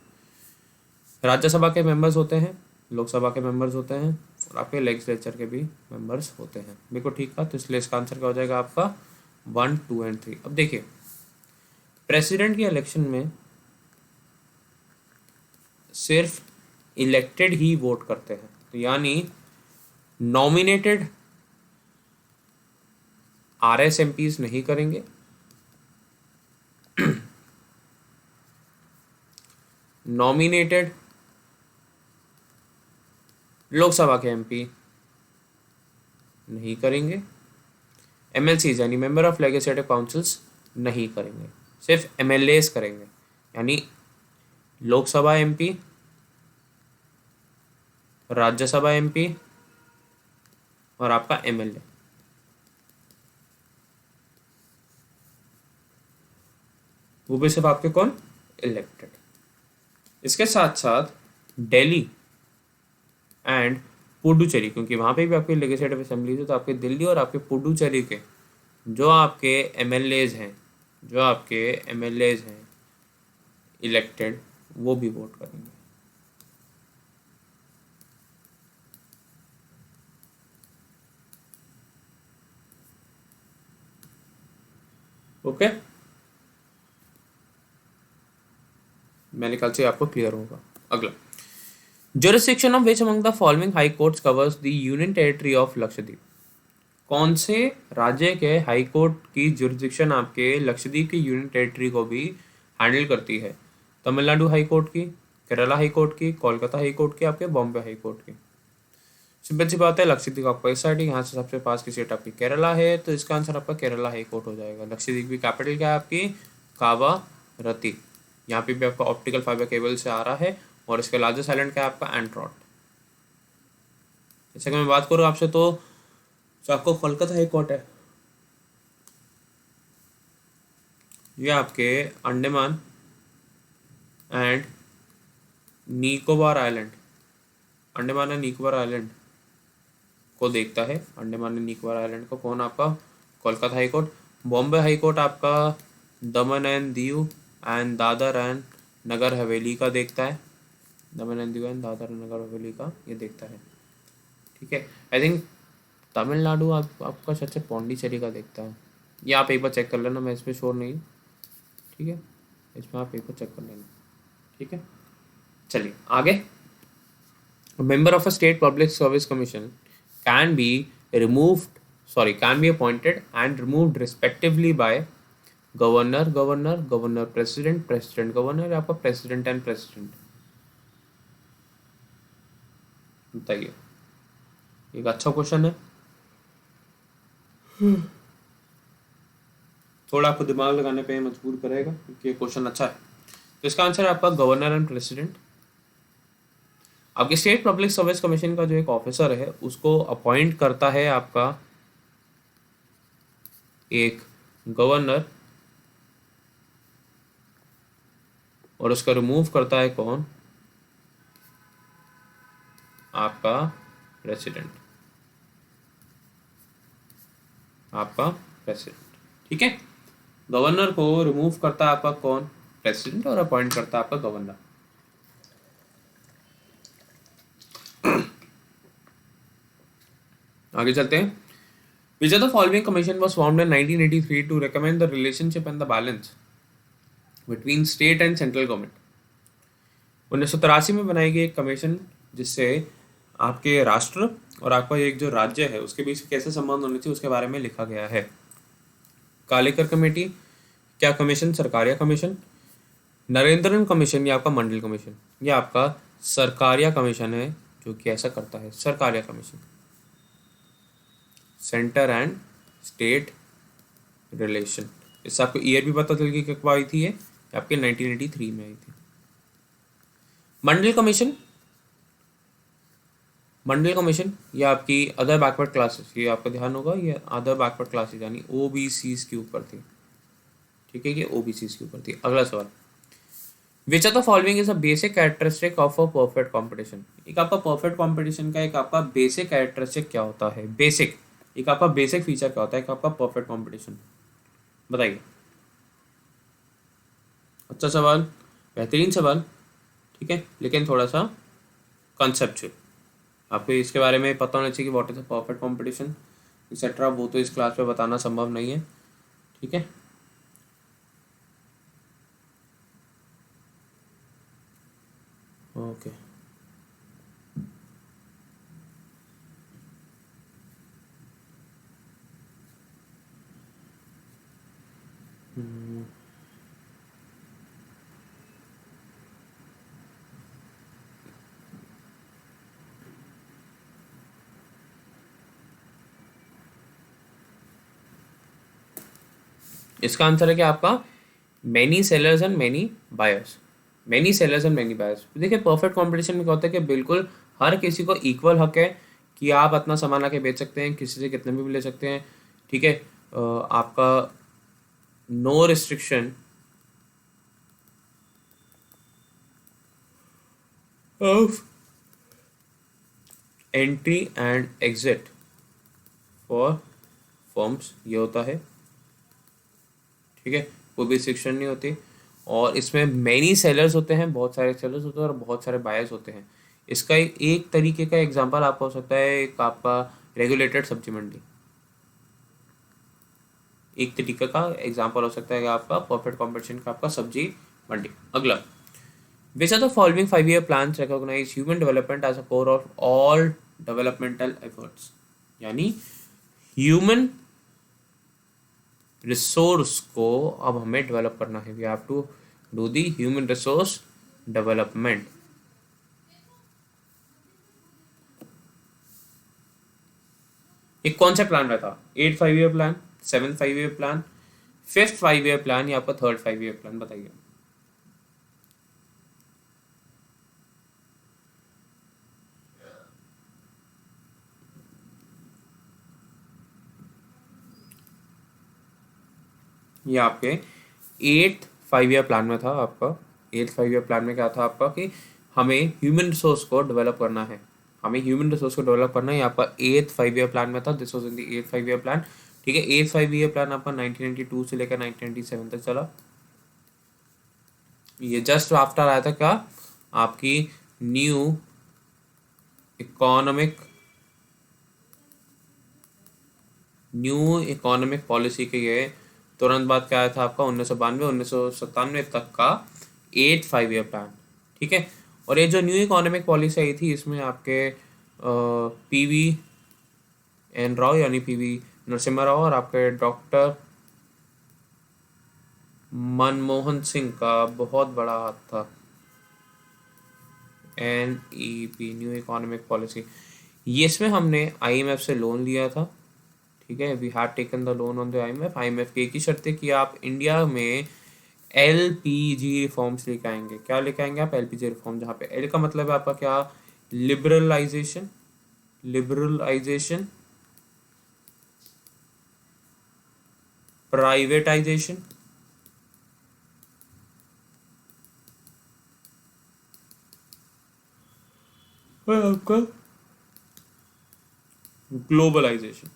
राज्यसभा के मेंबर्स होते हैं, लोकसभा के मेंबर्स होते हैं और आपके लेजिस्लेचर के भी मेंबर्स होते हैं। बिल्कुल ठीक था, तो इसलिए इसका आंसर क्या हो जाएगा आपका 1, 2 एंड 3। अब देखिए, प्रेसिडेंट की इलेक्शन में सिर्फ इलेक्टेड ही वोट करते हैं, तो यानी नॉमिनेटेड RS MPs नहीं करेंगे, नॉमिनेटेड लोकसभा के MP नहीं करेंगे, MLCs यानी मेंबर ऑफ लेजिस्लेटिव काउंसिल्स नहीं करेंगे, सिर्फ MLAs करेंगे, यानी लोकसभा MP, राज्यसभा MP और आपका MLA। वो भी सिर्फ आपके कौन? इलेक्टेड। इसके साथ साथ दिल्ली एंड पुडुचेरी, क्योंकि वहाँ पे भी आपके लेजिस्लेटिव असेंबलीज है, तो आपके दिल्ली और आपके पुडुचेरी के जो आपके MLAs हैं, जो आपके MLAs हैं इलेक्टेड, वो भी वोट करेंगे। ओके, मैंने कल से आपको क्लियर होगा। अगला, jurisdiction of which among the following high courts covers the union territory of Lakshadweep? कौन से राज्य के हाई कोर्ट की जुरिस्डिक्शन आपके लक्षद्वीप की यूनियन टेरिटरी को भी हैंडल करती है? तमिलनाडु हाई कोर्ट की, केरला हाई कोर्ट की, कोलकाता हाई कोर्ट की, आपके बॉम्बे हाई कोर्ट की? सिंपल सी बात है, लक्षद्वीप आपका इस साइड है, यहाँ से सबसे पास की सीट आपकी केरला है, तो इसका आंसर आपका केरला हाई कोर्ट हो जाएगा। लक्षद्वीप की कैपिटल क्या है आपकी? कावारती। यहाँ पे भी आपका ऑप्टिकल फाइबर केबल से आ रहा है, और इसका लार्जेस्ट आइलैंड क्या है आपका? एंट्रॉट। जैसे कि मैं बात करूँ आपसे, तो जो आपको कोलकाता हाई कोर्ट है, ये आपके Andaman and Nicobar island, Andaman and Nicobar island को देखता है। अंडमान एंड निकोबार आइलैंड को कौन? आपका Kolkata high court. Bombay high court आपका Daman and Diu and Dadra and Nagar Haveli का देखता है। Daman and Diu and Dadra and Nagar Haveli का ये देखता है, ठीक है। आई थिंक तमिलनाडु आपका शायद से पौंडीचेरी का देखता है, या आप एक बार चेक कर लेना, मैं इस पर श्योर नहीं हूँ। ठीक है, इसमें आप एक बार चेक कर लेना। ठीक है, चलिए आगे। Member of a state public service commission can be removed can be appointed and removed respectively by governor governor governor president president governor या आपका प्रेसिडेंट एंड प्रेसिडेंट। बताइए, एक अच्छा क्वेश्चन है, थोड़ा आपको दिमाग लगाने पे मजबूर करेगा क्योंकि ये क्वेश्चन अच्छा है। तो इसका आंसर है आपका गवर्नर एंड प्रेसिडेंट। आपके स्टेट पब्लिक सर्विस कमीशन का जो एक ऑफिसर है उसको अपॉइंट करता है आपका एक गवर्नर, और उसका रिमूव करता है कौन? आपका प्रेसिडेंट, आपका प्रेसिडेंट। ठीक है, गवर्नर को रिमूव करता है आपका कौन? प्रेसिडेंट, और अपॉइंट करता है आपका गवर्नर। आगे चलते हैं। Which of the following commission was formed in 1983 to recommend the relationship and the balance between state and central government? 1983 में बनाई गई एक कमीशन जिससे आपके राष्ट्र और आपका एक जो राज्य है उसके बीच कैसे संबंध होने चाहिए उसके बारे में लिखा गया है। कालेकर कमेटी, क्या commission? Sarkaria commission, Narendran commission या आपका मंडल कमीशन? या आपका सरकारिया कमीशन है जो कि ऐसा करता है, Sarkaria commission. Centre and state relation, इससे आपको ईयर भी पता चल गई कब आई थी, ये आपके 1983 में आई थी। मंडल कमीशन, मंडल कमीशन ये आपकी अदर बैकवर्ड क्लासेस, ये आपका ध्यान होगा, ये अदर बैकवर्ड क्लासेस यानी ओबीसीज के ऊपर थी। ठीक है, ये ओबीसीज के ऊपर थी। अगला सवाल, which are the following is a basic characteristic of a perfect competition? एक आपका परफेक्ट कॉम्पिटिशन का एक आपका बेसिक कैरेक्टरिस्टिक क्या होता है? बेसिक, एक आपका बेसिक फीचर क्या होता है एक आपका परफेक्ट कॉम्पिटिशन? बताइए। अच्छा सवाल, बेहतरीन सवाल। ठीक है, लेकिन थोड़ा सा कॉन्सेप्चुअल, आपको इसके बारे में पता होना चाहिए कि what is a perfect competition etcetera, वो तो इस क्लास में बताना संभव नहीं है। ठीक है, ओके। इसका आंसर है कि आपका many sellers and many buyers, many sellers and many buyers. देखिए, परफेक्ट कंपटीशन में क्या होता है कि बिल्कुल हर किसी को इक्वल हक है कि आप अपना सामान आके बेच सकते हैं, किसी से कितने भी ले सकते हैं। ठीक है, आपका no restriction of entry and exit for forms, ये होता है। ठीक है, कोई भी रिस्ट्रिक्शन नहीं होती, और इसमें मैनी सेलर्स होते हैं, बहुत सारे सेलर्स होते हैं और बहुत सारे बायर्स होते हैं। इसका एक तरीके का एग्जांपल आपका हो सकता है एक आपका रेगुलेटेड सब्जी मंडी, एक तरीके का एग्जांपल हो सकता है कि आपका परफेक्ट कॉम्पिटिशन का आपका सब्जी मंडी। अगला, which are the following 5-year plans recognise human development as a core of all developmental efforts? यानी ह्यूमन रिसोर्स को अब हमें डेवलप करना है, we have to do the human resource development. एक कौन सा प्लान रहता? 8 5-year plan, 7 5-year plan, 5th 5-year plan या आपका 3rd 5-year प्लान? बताइए। ये आपके 8th 5-year प्लान में था। आपका 8th 5-year प्लान में क्या था आपका कि हमें ह्यूमन रिसोर्स को डेवलप करना है, हमें ह्यूमन रिसोर्स को डेवलप करना है। ये आपका 8th 5-year प्लान में था, this was in the 8th 5-year plan. ठीक है, 8th 5-year प्लान आपका 1992 से लेकर 1997 तक चला। ये जस्ट आफ्टर आया था क्या? आपकी new economic new economic policy के ये तुरंत बाद क्या आया था आपका 1992 तक का 8 5 ईयर प्लान, ठीक है। और ये जो न्यू इकोनॉमिक पॉलिसी आई थी इसमें आपके PV N राव यानी PV नरसिम्हा राव और आपके डॉक्टर मनमोहन सिंह का बहुत बड़ा हाथ था। NEP न्यू इकोनॉमिक पॉलिसी, ये इसमें हमने IMF से लोन लिया था, ठीक है। We have taken the loan on the IMF की एक ही शर्त है कि आप इंडिया में LPG रिफॉर्म्स लेके आएंगे। क्या लेके आएंगे आप? LPG रिफॉर्म, जहाँ पे L का मतलब है आपका क्या? लिबरलाइजेशन, लिबरलाइजेशन, प्राइवेटाइजेशन, और आपका ग्लोबलाइजेशन,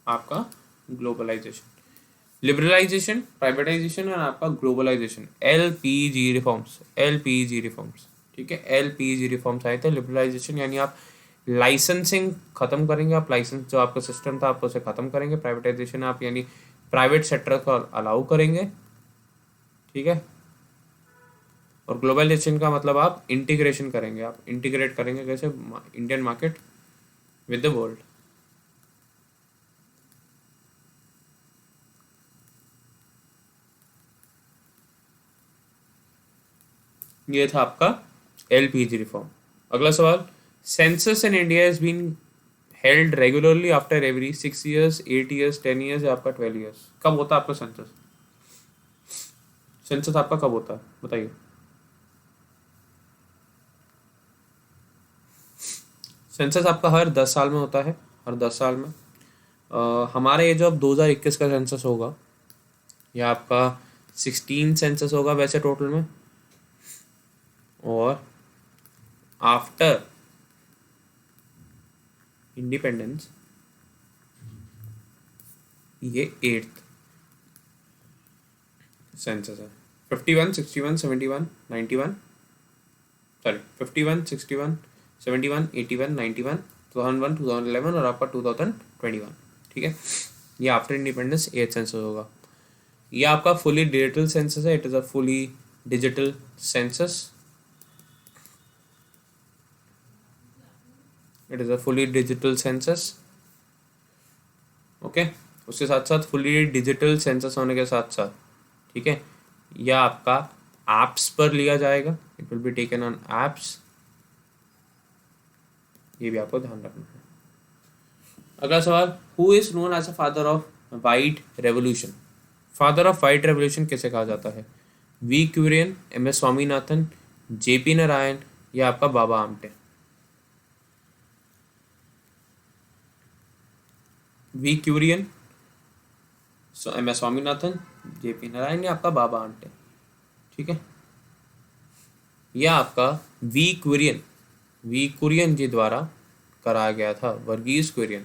आपका ग्लोबलाइजेशन, लिबरलाइजेशन, प्राइवेटाइजेशन और आपका globalisation. LPG reforms, LPG reforms, ठीक है। LPG रिफॉर्म्स आए थे। लिबरलाइजेशन यानी आप लाइसेंसिंग खत्म करेंगे, आप लाइसेंस जो आपका सिस्टम था आप उसे खत्म करेंगे। प्राइवेटाइजेशन आप यानी प्राइवेट सेक्टर को अलाउ करेंगे, ठीक है। और ग्लोबलाइजेशन का मतलब आप इंटीग्रेशन करेंगे, आप इंटीग्रेट करेंगे कैसे? Indian market with the world. ये था आपका LPG रिफॉर्म। अगला सवाल, census in India has been held regularly after every 6 years, 8 years, 10 years या आपका 12 ईयर्स। कब होता है आपका सेंसस? सेंसस आपका कब होता है बताइए? सेंसस आपका हर 10 साल में होता है, हर 10 साल में। हमारे ये जो अब 2021 का सेंसस होगा, यह आपका 16 सेंसस होगा वैसे टोटल में, और आफ्टर इंडिपेंडेंस ये 8th सेंसस है। 51, 61, 71, 91, सॉरी 51, 61, 71, 81, 91, 2001, 2011 और आपका 2021, ठीक है। ये आफ्टर इंडिपेंडेंस 8th सेंसस होगा। ये आपका फुली डिजिटल सेंसस है, it is a fully digital census, it is a fully digital census, okay. उसके साथ साथ फुली डिजिटल सेंसस होने के साथ साथ, ठीक है, यह आपका ऐप्स पर लिया जाएगा, it will be taken on apps, ये भी आपको ध्यान रखना है। अगला सवाल, who is known as a father of white revolution? Father of white revolution किसे कहा जाता है? V क्यूरियन, MS Swaminathan, JP Narayan या आपका Baba Amte? V क्यूरियन, MS Swaminathan, JP Narayan या आपका बाबा आमटे, ठीक है। यह आपका V कुरियन जी द्वारा कराया गया था, वर्गीज कुरियन।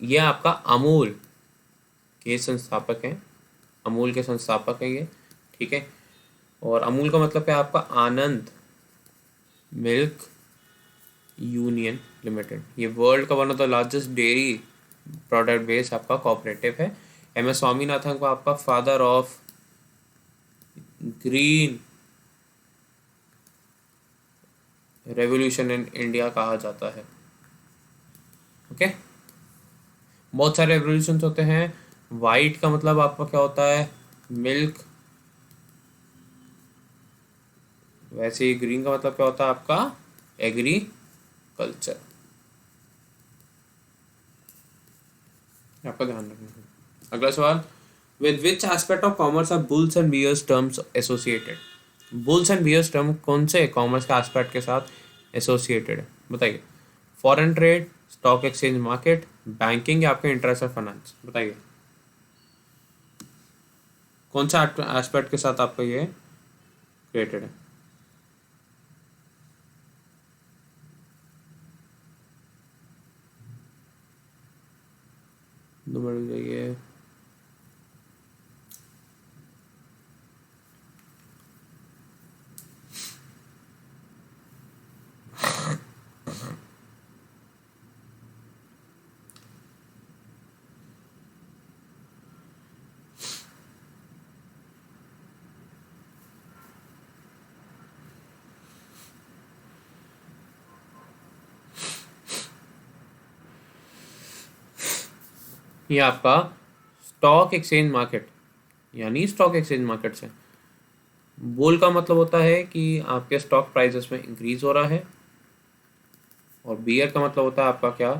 यह आपका अमूल के संस्थापक हैं, अमूल के संस्थापक हैं ये, ठीक है। और अमूल का मतलब है आपका आनंद मिल्क यूनियन लिमिटेड। ये वर्ल्ड का one of the largest dairy product base आपका कोऑपरेटिव है। MS स्वामीनाथन को आपका father of green revolution in India कहा जाता है, ओके। बहुत सारे रेवोल्यूशन होते हैं। वाइट का मतलब आपका क्या होता है? मिल्क, वैसे ही ग्रीन का मतलब क्या होता है आपका? एग्रीकल्चर, आपका ध्यान रखना है। अगला सवाल, with which aspect of commerce are bulls and bears terms associated? Bulls and bears term कौन से कॉमर्स के एस्पेक्ट के साथ एसोसिएटेड है बताइए? Foreign trade, stock exchange market, banking या आपके इंटरेस्ट ऑफ फाइनेंस, बताइए कौन सा एस्पेक्ट के साथ आपका ये क्रिएटेड है? नंबर जाइए, ये आपका स्टॉक एक्सचेंज मार्केट, यानी स्टॉक एक्सचेंज मार्केट से बुल का मतलब होता है कि आपके स्टॉक प्राइसेस में इंक्रीज हो रहा है, और बियर का मतलब होता है आपका क्या,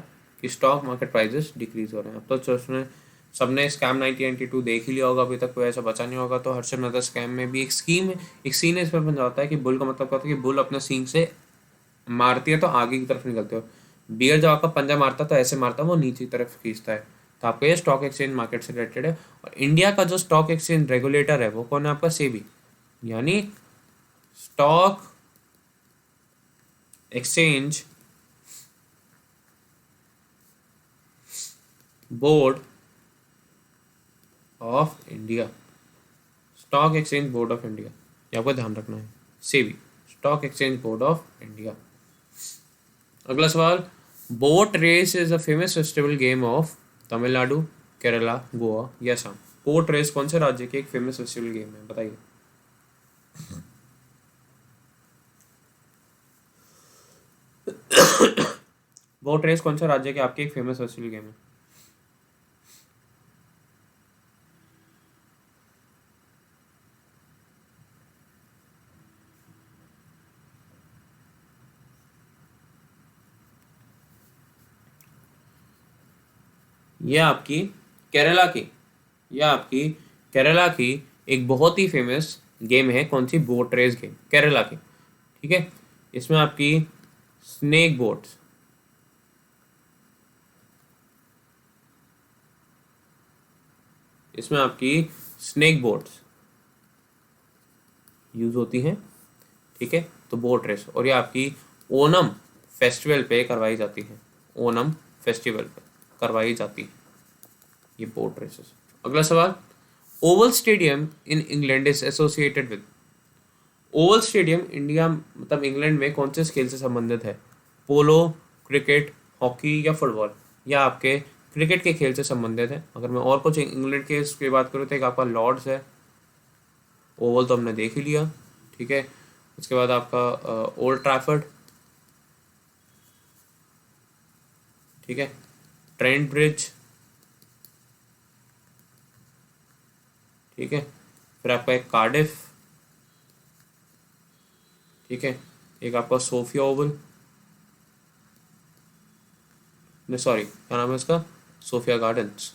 कि स्टॉक मार्केट प्राइसेस डिक्रीज हो रहे हैं। अब तो उसने सबने स्कैम 1992 देख ही लिया होगा, अभी तक कोई ऐसा बचा नहीं होगा। तो हर्षद मेहता स्कैम में भी एक स्कीम है, एक सीन है इसमें बन जाता है कि बुल का मतलब क्या होता है कि बुल अपने सींग से मारती है तो आगे की तरफ निकलते हो, बियर जब आपका पंजा मारता है तो ऐसे मारता है, वो नीचे की तरफ खींचता है। तो आपका ये स्टॉक एक्सचेंज मार्केट से रिलेटेड है। और इंडिया का जो स्टॉक एक्सचेंज रेगुलेटर है वो कौन है आपका, सेबी, यानी stock exchange board of India, stock exchange board of India, ये आपको ध्यान रखना है, SEBI, stock exchange board of India. अगला सवाल, boat race is a famous festival game of Tamil Nadu, Kerala, Goa या असम। बोट रेस कौन से राज्य की एक फेमस फेस्टिवल गेम है, बताइए। बोट रेस कौन से राज्य के आपकी एक फेमस फेस्टिवल गेम है। यह आपकी केरला की, यह आपकी केरला की एक बहुत ही फेमस गेम है। कौन सी, बोट रेस गेम, केरला की। ठीक है, इसमें आपकी स्नेक बोट्स, इसमें आपकी स्नेक बोट्स यूज होती हैं। ठीक है, तो बोट रेस, और ये आपकी ओनम फेस्टिवल पे करवाई जाती है, ओनम फेस्टिवल पे करवाई जाती है ये बोट रेसेस। अगला सवाल, Oval stadium in England is associated with. Oval stadium India मतलब इंग्लैंड में कौन से खेल से संबंधित है, पोलो, क्रिकेट, हॉकी या फुटबॉल। या आपके क्रिकेट के खेल से संबंधित है। अगर मैं और कुछ इंग्लैंड के इसकी बात करूँ तो एक आपका लॉर्ड्स है, ओवल तो हमने देख ही लिया। ठीक है, उसके बाद आपका ओल्ड ट्रैफर्ड, ठीक है, ट्रेंट ब्रिज, ठीक है, फिर आपका एक कार्डिफ, ठीक है, एक आपका सोफिया ओवल, नहीं सॉरी क्या नाम है इसका, सोफिया गार्डन्स।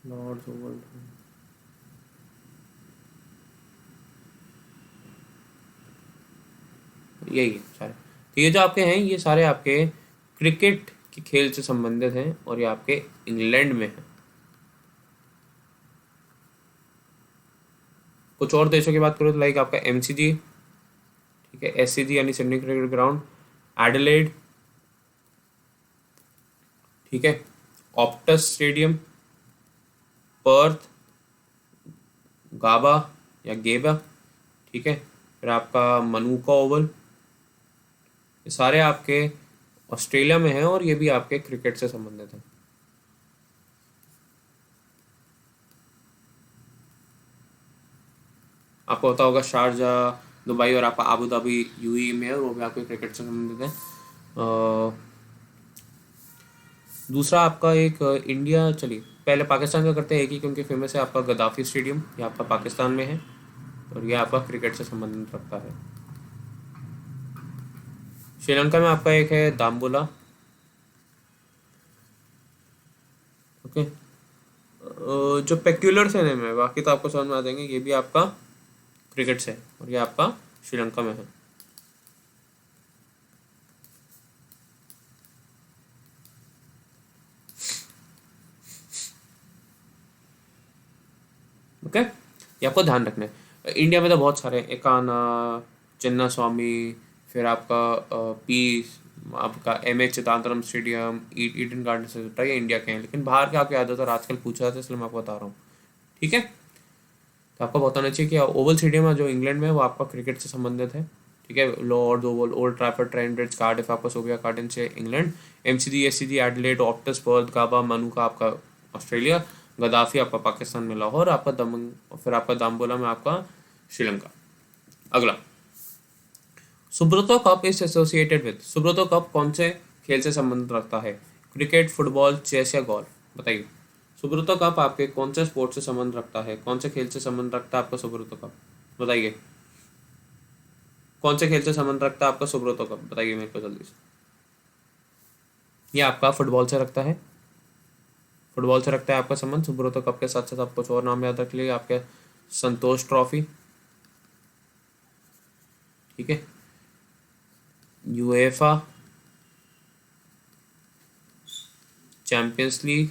लॉर्ड्स ओवल, यही है सारे। तो ये जो आपके हैं ये सारे आपके क्रिकेट के खेल से संबंधित हैं, और ये आपके इंग्लैंड में हैं। कुछ और देशों की बात करो तो लाइक आपका एमसीजी, ठीक है, एससीजी यानी सिडनी क्रिकेट ग्राउंड, एडिलेड, ठीक है, ऑप्टस स्टेडियम, पर्थ, गाबा या गेबा, ठीक है, फिर आपका मनुका ओवल, ये सारे आपके ऑस्ट्रेलिया में हैं, और ये भी आपके क्रिकेट से संबंधित हैं। आपको पता होगा शारजाह, दुबई और आपका आबू धाबी यूएई में है, और वो भी आपके क्रिकेट से संबंधित है। दूसरा आपका एक इंडिया, चलिए पहले पाकिस्तान का करते हैं एक ही, क्योंकि फेमस है आपका गद्दाफी स्टेडियम, ये आपका पाकिस्तान में है, और ये आपका क्रिकेट से संबंधित रखता है। श्रीलंका में आपका एक है दाम्बुला, ओके। जो पेक्यूलर से नेम है, बाकी तो आपको समझ में आ जाएंगे, ये भी आपका क्रिकेट से है, और ये आपका श्रीलंका में है। ओके, ये आपको ध्यान रखना है। इंडिया में तो बहुत सारे हैं, एकाना, चिन्ना स्वामी, फिर आपका पीस, आपका M A Chidambaram stadium, Eden Garden से, ये इंडिया के हैं, लेकिन बाहर के आपको याद होता है, आजकल पूछा जाता है इसलिए मैं आपको बता रहा हूँ। ठीक है, तो आपको बताना चाहिए कि ओवल स्टेडियम है जो इंग्लैंड में है वो आपका क्रिकेट से संबंधित है। ठीक है, Lord's Oval, Old Trafford, Trent Bridge, Cardiff आपका सोफिया गार्डन से England, MCG, SCG, Adelaide, Optus, Perth, Gabba, Manuka आपका ऑस्ट्रेलिया, गद्दाफी आपका पाकिस्तान में लाहौर, आपका दमन, और फिर आपका दाम्बोला में आपका श्रीलंका। अगला, Subroto cup is associated with, Subroto cup कौन से खेल से संबंध रखता है? क्रिकेट, फुटबॉल, चेस या गोल्फ? बताइए। सुब्रतो कप आपके कौन से स्पोर्ट से संबंध रखता है, कौन से खेल से संबंध रखता है आपका सुब्रतो कप? बताइए। कौन से खेल से संबंध रखता है आपका सुब्रतो कप? बताइए मेरे को जल्दी से। ये आपका फुटबॉल से रखता है, फुटबॉल से रखता है आपका संबंध सुब्रतो कप के साथ साथ। आप कुछ और नाम याद रख लीजिए आपके। संतोष ट्रॉफी, ठीक है, UEFA champions league,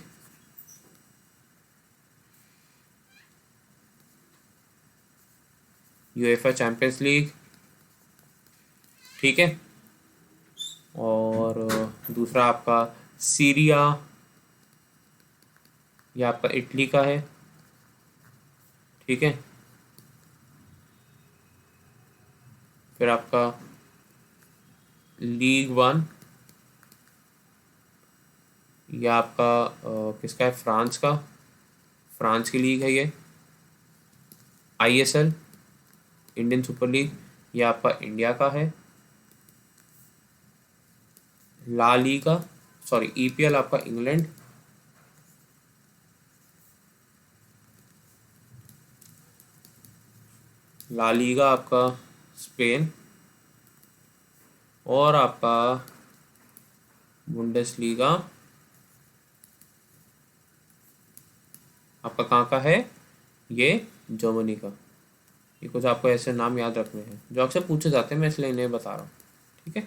UEFA champions league, ठीक है। और दूसरा आपका सीरिया, ये आपका इटली का है, ठीक है। फिर आपका लीग वन, ये आपका किसका है? फ्रांस का, फ्रांस की लीग है ये। आईएसएल, इंडियन सुपर लीग, ये आपका इंडिया का है। ला लीगा, सॉरी ईपीएल आपका इंग्लैंड, ला लीगा आपका स्पेन, और आपका बुंडेसलीगा आपका कहाँ का है? ये जर्मनी का। ये कुछ आपको ऐसे नाम याद रखने हैं जो अक्सर पूछे जाते हैं, मैं इसलिए इन्हें बता रहा हूँ, ठीक है।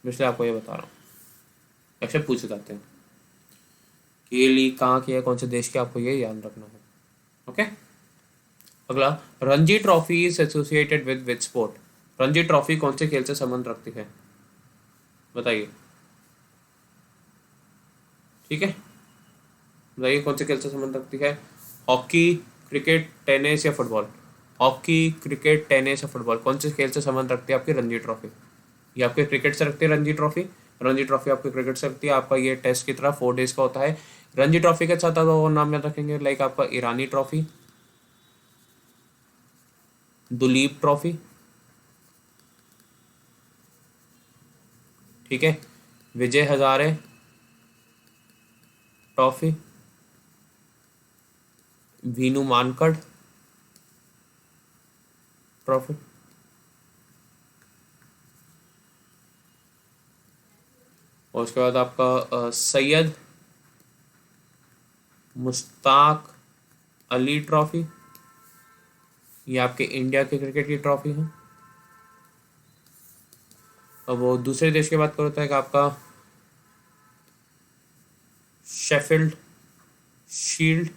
मैं इसलिए आपको ये बता रहा हूँ, अक्सर पूछे जाते हैं कि ये लीग कहाँ की है, कौन से देश की, आपको ये याद रखना है, ओके। अगला, Ranji trophy is associated with sport. Ranji trophy कौन से खेल से संबंध रखती है? बताइए, ठीक है, बताइए कौन से खेल से संबंध रखती है? हॉकी, क्रिकेट, टेनिस या फुटबॉल? हॉकी, क्रिकेट, टेनिस या फुटबॉल, कौन से खेल से संबंध रखती है आपकी रणजी ट्रॉफी? ये आपके क्रिकेट से रखती है रणजी ट्रॉफी। रणजी ट्रॉफी आपके क्रिकेट से रखती है। आपका ये टेस्ट की तरह 4 डेज का होता है। रणजी ट्रॉफी के साथ आप और नाम याद रखेंगे, लाइक आपका ईरानी ट्रॉफी, दुलीप ट्रॉफी, ठीक है, विजय हजारे ट्रॉफी, वीनू मानकड़ ट्रॉफी, और उसके बाद आपका सैयद मुश्ताक अली ट्रॉफी, ये आपके इंडिया के क्रिकेट की ट्रॉफी है। अब वो दूसरे देश की बात करो तो एक आपका शेफील्ड शील्ड,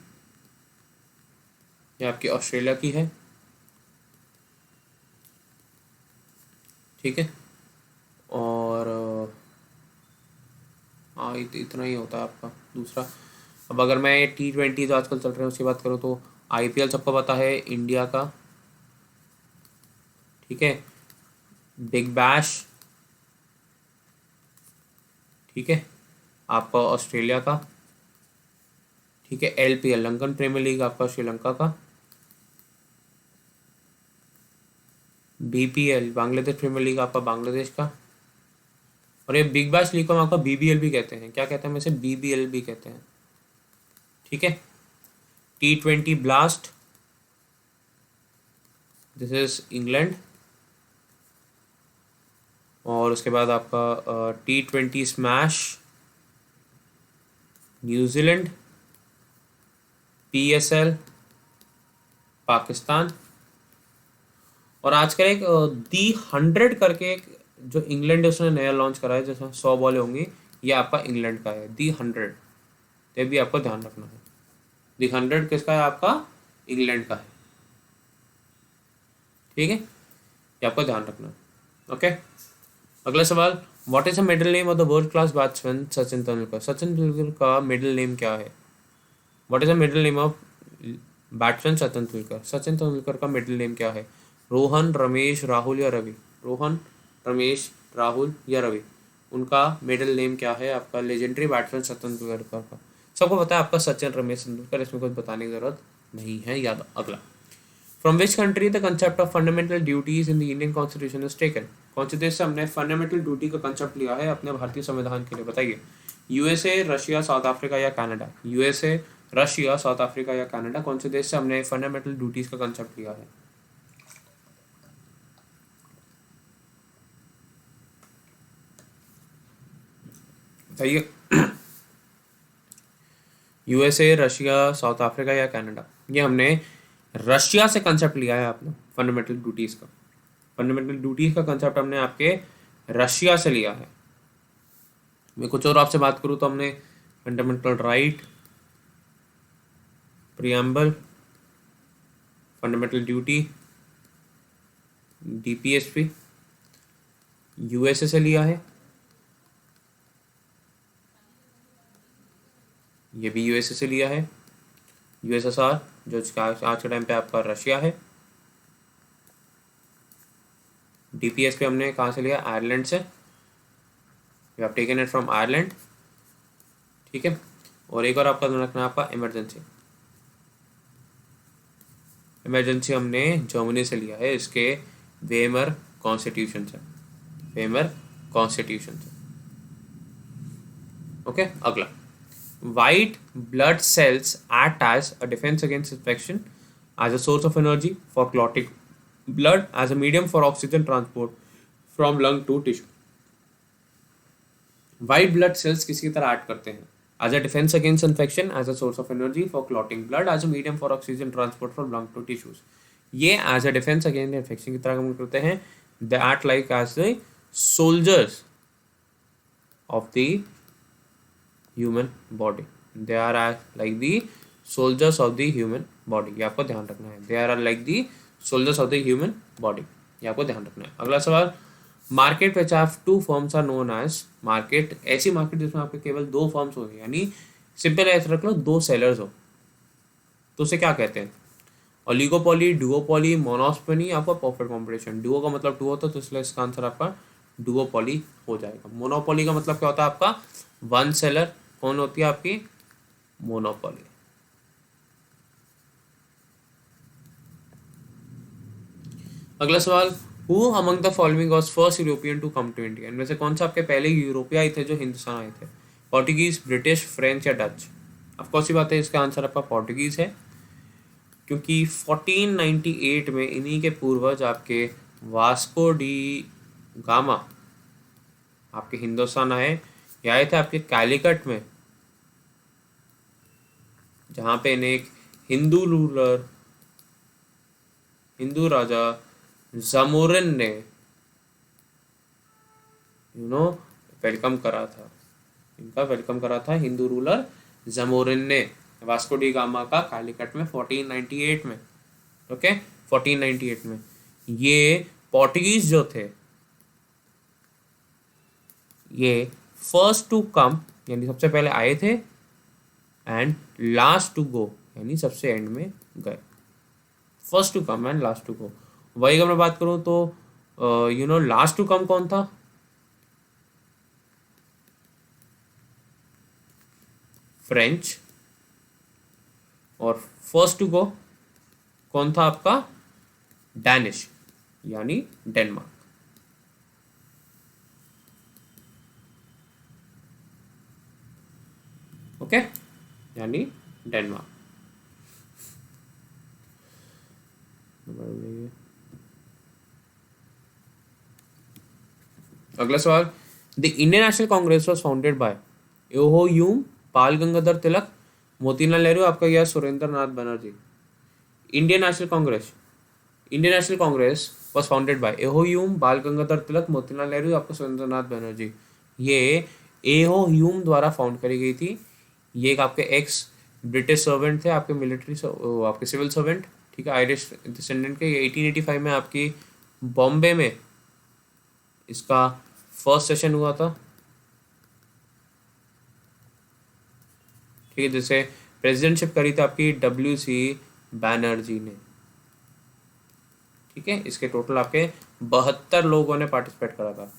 ये आपकी ऑस्ट्रेलिया की है, ठीक है। और हाँ इतना ही होता है आपका दूसरा। अब अगर मैं T20 जो आजकल चल रहे हैं उसकी बात करूँ तो आईपीएल सबको पता है इंडिया का, ठीक है, बिग बैश, ठीक है, आपका ऑस्ट्रेलिया का, ठीक है, एलपीएल लंकन प्रीमियर लीग आपका श्रीलंका का, बीपीएल बांग्लादेश प्रीमियर लीग आपका बांग्लादेश का, और ये बिग बैश लीग को हम आपका बीबीएल भी कहते हैं। क्या कहते हैं? हम इसे बीबीएल भी कहते हैं, ठीक है। T20 blast, this is England, और उसके बाद आपका T20 smash New Zealand, PSL Pakistan, और आजकल एक D100 करके एक जो इंग्लैंड है उसने नया लॉन्च करा है, जैसे 100 बॉलें होंगी, ये आपका इंग्लैंड का है D100, ये भी आपको ध्यान रखना है। D100 किसका है? आपका इंग्लैंड का है, ठीक है, ये आपको ध्यान रखना है, ओके। अगला सवाल, what is the middle name of the world class batsman Sachin Tendulkar? Sachin Tendulkar का मिडिल नेम क्या है? What is the middle name of batsman Sachin Tendulkar? Sachin Tendulkar का मिडिल नेम क्या है? रोहन, रमेश, राहुल या रवि? रोहन, रमेश, राहुल या रवि, उनका मिडिल नेम क्या है आपका लेजेंडरी बैट्समैन सचिन तेंदुलकर का? सबको पता है आपका सचिन रमेश तेंदुलकर, इसमें कुछ बताने की जरूरत नहीं है, याद। अगला, from which country the concept of fundamental duties in the Indian constitution is taken? कौन से देश से हमने फंडामेंटल ड्यूटी का कंसेप्ट लिया है अपने भारतीय संविधान के लिए? बताइए। यूएसए, रशिया, साउथ अफ्रीका या Canada? USA, Russia, south Africa या कनाडा, कौन से देश से हमने फंडामेंटल ड्यूटीज का कंसेप्ट लिया है? बताइए। यूएसए, रशिया, साउथ अफ्रीका या कनाडा? ये हमने रशिया से कंसेप्ट लिया है आपने फंडामेंटल ड्यूटीज का। फंडामेंटल ड्यूटीज का कंसेप्ट हमने आपके रशिया से लिया है। मैं कुछ और आपसे बात करूँ तो हमने fundamental right, preamble, fundamental duty, DPSP USA से लिया है, ये भी यूएसए से लिया है, यूएसएसआर जो आज के टाइम पे आपका रशिया है। डीपीएसपी हमने कहाँ से लिया? आयरलैंड से, we have taken it from Ireland, ठीक है। और एक और आपका ध्यान रखना है आपका इमरजेंसी। इमरजेंसी हमने जर्मनी से लिया है, इसके वेमर कॉन्स्टिट्यूशन से, वेमर कॉन्स्टिट्यूशन से। ओके, अगला, white blood cells act as a defense against infection, as a source of energy for clotting blood, as a medium for oxygen transport from lung to tissue. White blood cells किसकी तरह act करते हैं? As a defense against infection, as a source of energy for clotting blood, as a medium for oxygen transport from lung to tissues. ये as a defense against infection की तरह काम करते हैं. They act like as the soldiers of the human body. They are like the soldiers of the human body. ये आपको ध्यान रखना है. They are like the soldiers of the human body. ये आपको ध्यान रखना है. अगला सवाल, market which have two firms are known as market, ऐसी मार्केट जिसमें आपके केवल दो फर्म्स हो, यानी सिंपल ऐसे रख लो, दो सेलर्स हो, तो उसे क्या कहते हैं? ओलिगोपोली, डुओपोली, मोनोपोली, आपका परफेक्ट कॉम्पिटिशन। डुओ का मतलब टू होता है, तो इसलिए इसका आंसर आपका डुओपोली हो जाएगा। मोनोपोली का मतलब क्या होता है आपका? One seller. कौन होती है आपकी? मोनोपोली। अगला सवाल, who among the following was first European to come to India? इनमें से कौन सा आपके पहले यूरोपीय आए थे जो हिंदुस्तान आए थे? पोर्टुगीज, ब्रिटिश, फ्रेंच या डच? ऑफकोर्स ही बात है, इसका आंसर आपका पोर्टुगीज है, क्योंकि 1498 में इन्हीं के पूर्वज आपके वास्को डी गामा आपके हिंदुस्तान आए। ये आए थे आपके कैलिकट में, जहाँ पे इन्हें एक हिंदू राजा जामोरिन ने वेलकम करा था। इनका वेलकम करा था हिंदू रूलर जामोरिन ने वास्को डी गामा का कैलिकट में 1498 में। ओके, 1498 में ये पोर्टुगीज जो थे, ये फर्स्ट टू कम यानी सबसे पहले आए थे, एंड लास्ट टू गो यानी सबसे एंड में गए। First to come and last to go. वही अगर मैं बात करूं तो लास्ट टू कम कौन था? फ्रेंच। और फर्स्ट टू गो कौन था आपका? डैनिश यानी डेनमार्क। ओके, यानी डेनमार्क। अगला सवाल, the Indian National Congress was founded by A O Hume, Bal Gangadhar Tilak, Motilal Nehru आपका या Surendra Nath Banerjee? Indian National Congress was founded by A O Hume, Bal Gangadhar Tilak, Motilal Nehru आपका सुरेंद्र नाथ बनर्जी। ये एहो ह्यूम द्वारा फाउंड करी गई थी। ये एक आपके एक्स ब्रिटिश सर्वेंट थे, आपके मिलिट्री आपके सिविल सर्वेंट, ठीक है, आयरिश डिसेंडेंट के। 1885 में आपकी बॉम्बे में इसका फर्स्ट सेशन हुआ था, ठीक है, जिसे प्रेसिडेंटशिप करी थी आपकी WC बैनर्जी ने। ठीक है, इसके टोटल आपके 72 लोगों ने पार्टिसिपेट करा था।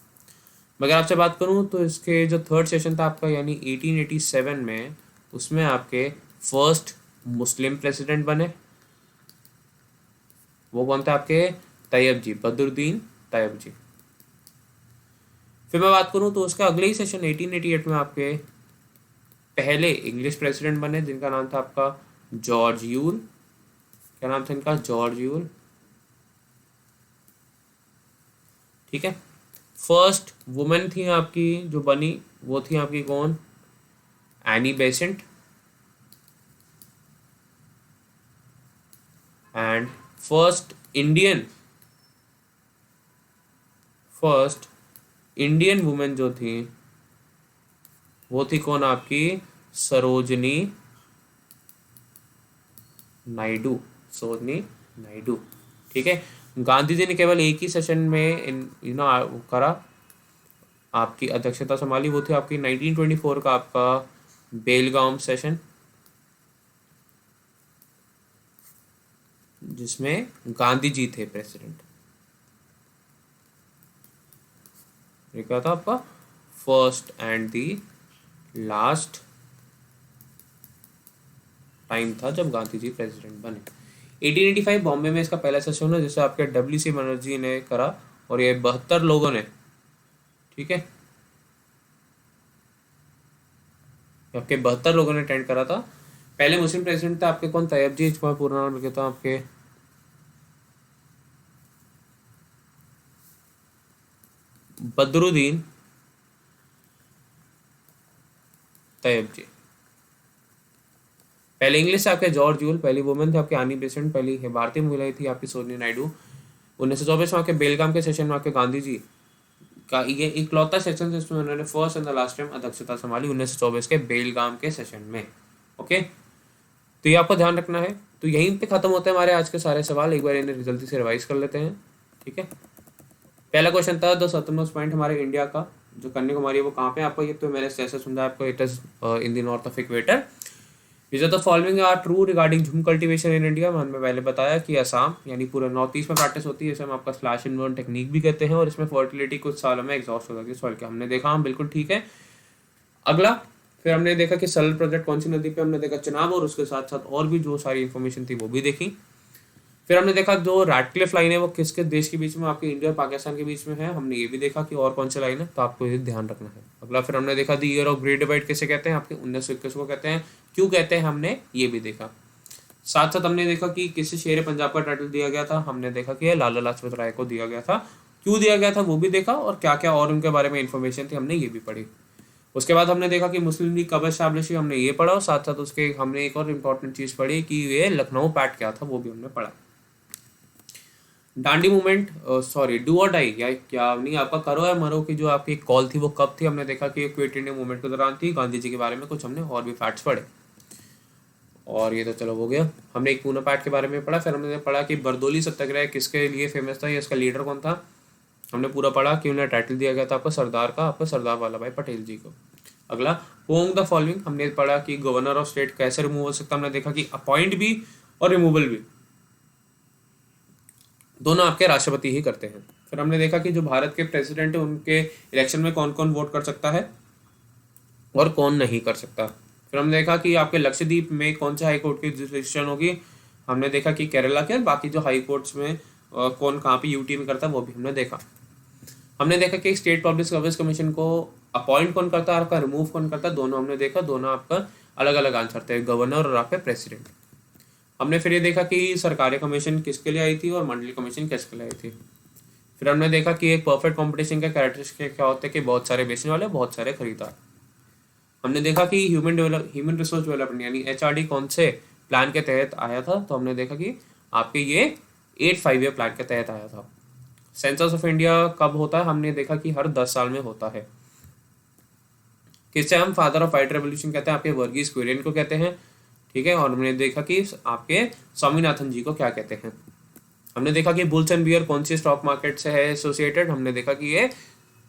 मगर आपसे बात करूं तो इसके जो थर्ड सेशन था आपका यानी 1887 में, उसमें आपके फर्स्ट मुस्लिम प्रेसिडेंट बने, वो कौन थे आपके? तैयब जी, बदरुद्दीन तैयब जी। फिर मैं बात करूं तो उसका अगले ही सेशन 1888 में आपके पहले इंग्लिश प्रेसिडेंट बने जिनका नाम था आपका जॉर्ज यूल। क्या नाम था इनका? George Yule. ठीक है। फर्स्ट वुमेन थी आपकी जो बनी, वो थी आपकी कौन? Annie Besant. And first Indian first Indian women जो थी वो थी कौन आपकी? सरोजनी नायडू। सरोजनी नायडू। ठीक है। गांधी जी ने केवल एक ही सेशन में करा, आपकी अध्यक्षता संभाली, वो थी आपकी 1924 का आपका बेलगाम सेशन, जिसमें गांधी जी थे प्रेसिडेंट। ये क्या था आपका? First and the last time था जब गांधी जी प्रेसिडेंट बने। 1885 बॉम्बे में इसका पहला सेशन है जिसे आपके WC बनर्जी ने करा, और ये 72 लोगों ने, ठीक है, आपके 72 लोगों ने अटेंड करा था। पहले मुस्लिम प्रेसिडेंट थे आपके कौन? तैयब जी। इसका पूरा नाम लिखता हूँ आपके बदरुद्दीन तैयब जी। पहले इंग्लिश से आपके जॉर्ज यूल, पहली वुमेन थे आपके एनी बेसेंट, पहली भारतीय महिला थी आपकी सरोजिनी नायडू। 1924 में आपके बेलगाम के सेशन में आपके गांधी जी का ये इकलौता सेशन जिसमें उन्होंने first and the last time अध्यक्षता संभाली, 1924 के बेलगाम के सेशन में। ओके, तो ये आपको ध्यान रखना है। तो यहीं पे खत्म होते हैं हमारे आज के सारे सवाल। एक बार इन्हें जल्दी से रिवाइज कर लेते हैं। ठीक है। पहला क्वेश्चन था द सतरमोस्ट पॉइंट हमारे इंडिया का जो कन्याकुमारी है वो कहाँ पे आपको? ये तो मैंने जैसे सुना आपको, it is in the north of equator. Which are the following are true regarding jhum cultivation in India? मैंने पहले बताया कि असम यानी पूरे नॉर्थ ईस्ट में प्रैक्टिस होती है, इसे हम आपका स्लैश एंड बर्न टेक्निक भी कहते हैं, और इसमें फर्टिलिटी कुछ सालों में एग्जॉस्ट हो जाती है सॉइल के। हमने देखा, हम बिल्कुल ठीक है। अगला फिर हमने देखा कि सरल प्रोजेक्ट कौन सी नदी पे, हमने देखा चुनाव, और उसके साथ साथ और भी जो सारी इन्फॉर्मेशन थी वो भी देखी। फिर हमने देखा जो रैटक्लिफ लाइन है वो किसके देश के बीच में? आपके इंडिया और पाकिस्तान के बीच में है। हमने ये भी देखा कि और कौन सी लाइन है, तो आपको ये ध्यान रखना है। अगला फिर हमने देखा दी ईयर ऑफ ग्रेट डिवाइड किसे कहते हैं? आपके 1921 को कहते हैं। क्यों कहते हैं हमने ये भी देखा। साथ साथ हमने देखा कि किसे शेर पंजाब का टाइटल दिया गया था। हमने देखा कि लाला लाजपत राय को दिया गया था। क्यों दिया गया था वो भी देखा, और क्या क्या और उनके बारे में इंफॉर्मेशन थी हमने ये भी पढ़ी। उसके बाद हमने देखा कि मुस्लिम लीग कब एस्टैब्लिश हुई, हमने ये पढ़ा, और साथ साथ उसके हमने एक और इम्पॉर्टेंट चीज़ पढ़ी कि ये लखनऊ पैक्ट क्या था, वो भी हमने पढ़ा। दांडी मूवमेंट, सॉरी डू और डाई, या क्या नहीं आपका करो या मरो की जो आपकी कॉल थी वो कब थी? हमने देखा कि क्विट इंडिया मूवमेंट के दौरान थी। गांधी जी के बारे में कुछ हमने और भी फैक्ट्स पढ़े, और ये तो चलो हो गया। हमने एक पूना पैक्ट के बारे में पढ़ा। फिर हमने पढ़ा कि बरदोली सत्याग्रह किसके लिए फेमस था, या इसका लीडर कौन था। हमने पूरा पढ़ा कि उन्हें टाइटल दिया गया था आपको सरदार का, आपको सरदार वल्लभ भाई पटेल जी को। अगला पोंग द फॉलोइंग, हमने पढ़ा कि गवर्नर ऑफ स्टेट कैसे रिमूव हो सकता है। हमने देखा कि अपॉइंट भी और रिमूवल भी दोनों आपके राष्ट्रपति ही करते हैं। फिर हमने देखा कि जो भारत के प्रेसिडेंट है उनके इलेक्शन में कौन कौन वोट कर सकता है और कौन नहीं कर सकता। फिर हमने देखा कि आपके लक्षद्वीप में कौन से हाई कोर्ट की डिसीजन होगी। हमने देखा कि केरला के, बाकी जो हाई कोर्ट्स में कौन कहाँ पे यूटी में करता है वो भी हमने देखा। हमने देखा कि स्टेट पब्लिक सर्विस कमीशन को अपॉइंट कौन करता है, आपका रिमूव कौन करता है, दोनों हमने देखा। दोनों आपका अलग अलग आंसर थे, गवर्नर और आपके प्रेसिडेंट। हमने फिर ये देखा कि सरकारी कमीशन किसके लिए आई थी और मंडली कमीशन किसके लिए आई थी। फिर हमने देखा कि एक परफेक्ट कंपटीशन का कैरेक्टरिस्टिक क्या होता है कि बहुत सारे बेचने वाले, बहुत सारे खरीदार। हमने देखा कि ह्यूमन रिसोर्स डेवलपमेंट यानी HRD कौन से प्लान के तहत आया था, तो हमने देखा कि आपके ये 8 5 ईयर प्लान के तहत आया था। सेंसस ऑफ इंडिया कब होता है? हमने देखा कि हर 10 साल में होता है। किससे हम फादर ऑफ व्हाइट रेवोल्यूशन कहते हैं? आपके वर्गीज कुरियन को कहते हैं। ठीक है। और हमने देखा कि आपके स्वामीनाथन जी को क्या कहते हैं। हमने देखा कि बुल्स एंड बियर कौन सी स्टॉक मार्केट से है एसोसिएटेड। हमने देखा कि ये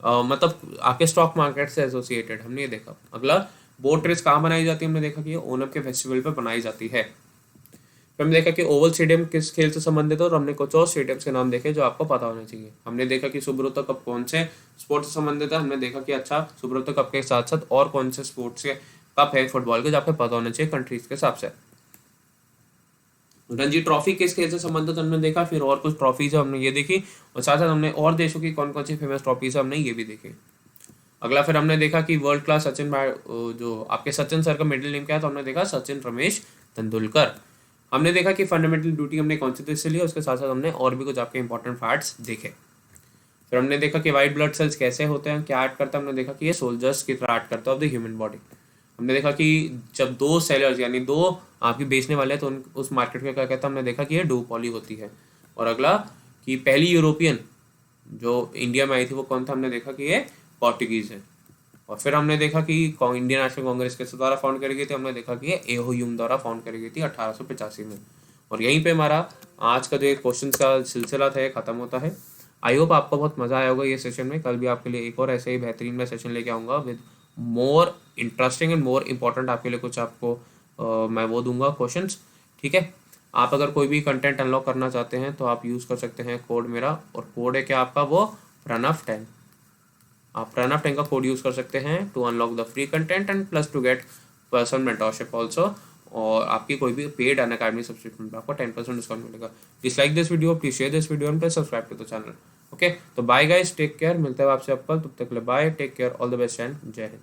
मतलब आपके स्टॉक मार्केट से एसोसिएटेड, हमने ये देखा। अगला बोट रेस कहाँ बनाई जाती है? हमने देखा कि ये ओणम के फेस्टिवल पर बनाई जाती है। फिर हमने देखा कि ओवल स्टेडियम किस खेल से संबंधित है, और हमने कुछ और स्टेडियम्स के नाम देखे जो आपको पता होने चाहिए। हमने देखा कि सुब्रतो कप कौन से स्पोर्ट्स से संबंधित है। हमने देखा कि अच्छा सुब्रतो कप के साथ साथ और कौन से स्पोर्ट्स के कप है फुटबॉल के जो आपको पता होना चाहिए कंट्रीज के हिसाब से। रणजी ट्रॉफी किस खेल से संबंधित हमने देखा, फिर और कुछ ट्रॉफीज हमने ये देखी, और साथ साथ हमने और देशों की कौन कौन सी फेमस ट्रॉफीज हमने ये भी देखी। अगला फिर हमने देखा कि वर्ल्ड क्लास सचिन जो आपके सचिन सर का मिडिल नेम क्या है, तो हमने देखा सचिन रमेश तेंदुलकर। हमने देखा कि फंडामेंटल ड्यूटी हमने कौन सी देश से ली, उसके साथ साथ हमने और भी कुछ आपके इंपॉर्टेंट फैक्ट्स देखे। फिर हमने देखा कि वाइट ब्लड सेल्स कैसे होते हैं, क्या ऐड करता है, हमने देखा कि ये सोल्जर्स की तरह ऐड करता है ऑफ द ह्यूमन बॉडी। हमने देखा कि जब दो सेलर्स यानी दो आपकी बेचने वाले हैं तो उस मार्केट में क्या कहता है, हमने देखा कि ये डुओपोली होती है। और अगला कि पहली यूरोपियन जो इंडिया में आई थी वो कौन था, हमने देखा कि ये पोर्टुगीज है। और फिर हमने देखा कि इंडियन नेशनल कांग्रेस के द्वारा फाउंड करी गई थी, हमने देखा कि ये एहो ह्यूम द्वारा फाउंड करी गई थी 1885 में। और यहीं पे हमारा आज का जो क्वेश्चन का सिलसिला था ये खत्म होता है। आई होप आपको बहुत मजा आया होगा ये सेशन में। कल भी आपके लिए एक और ऐसे ही बेहतरीन मैं सेशन लेके आऊँगा with more interesting and more important आपके लिए कुछ आपको मैं वो दूंगा क्वेश्चंस। ठीक है, आप अगर कोई भी कंटेंट अनलॉक करना चाहते हैं तो आप यूज़ कर सकते हैं कोड मेरा, और कोड है क्या आपका, वो प्रणव10। आप प्रणव10 का कोड यूज़ कर सकते हैं to unlock the free content and plus to get personal mentorship also. और आपकी कोई भी पेड अनअकैडमी सब्सक्रिप्शन पर आपको 10% डिस्काउंट मिलेगा। Please like this video, please share this video and please subscribe to the channel. Okay, तो bye guys, take care, मिलते हैं आपसे अब कल, तब तक के लिए bye, take care, all the best and जय हिंद।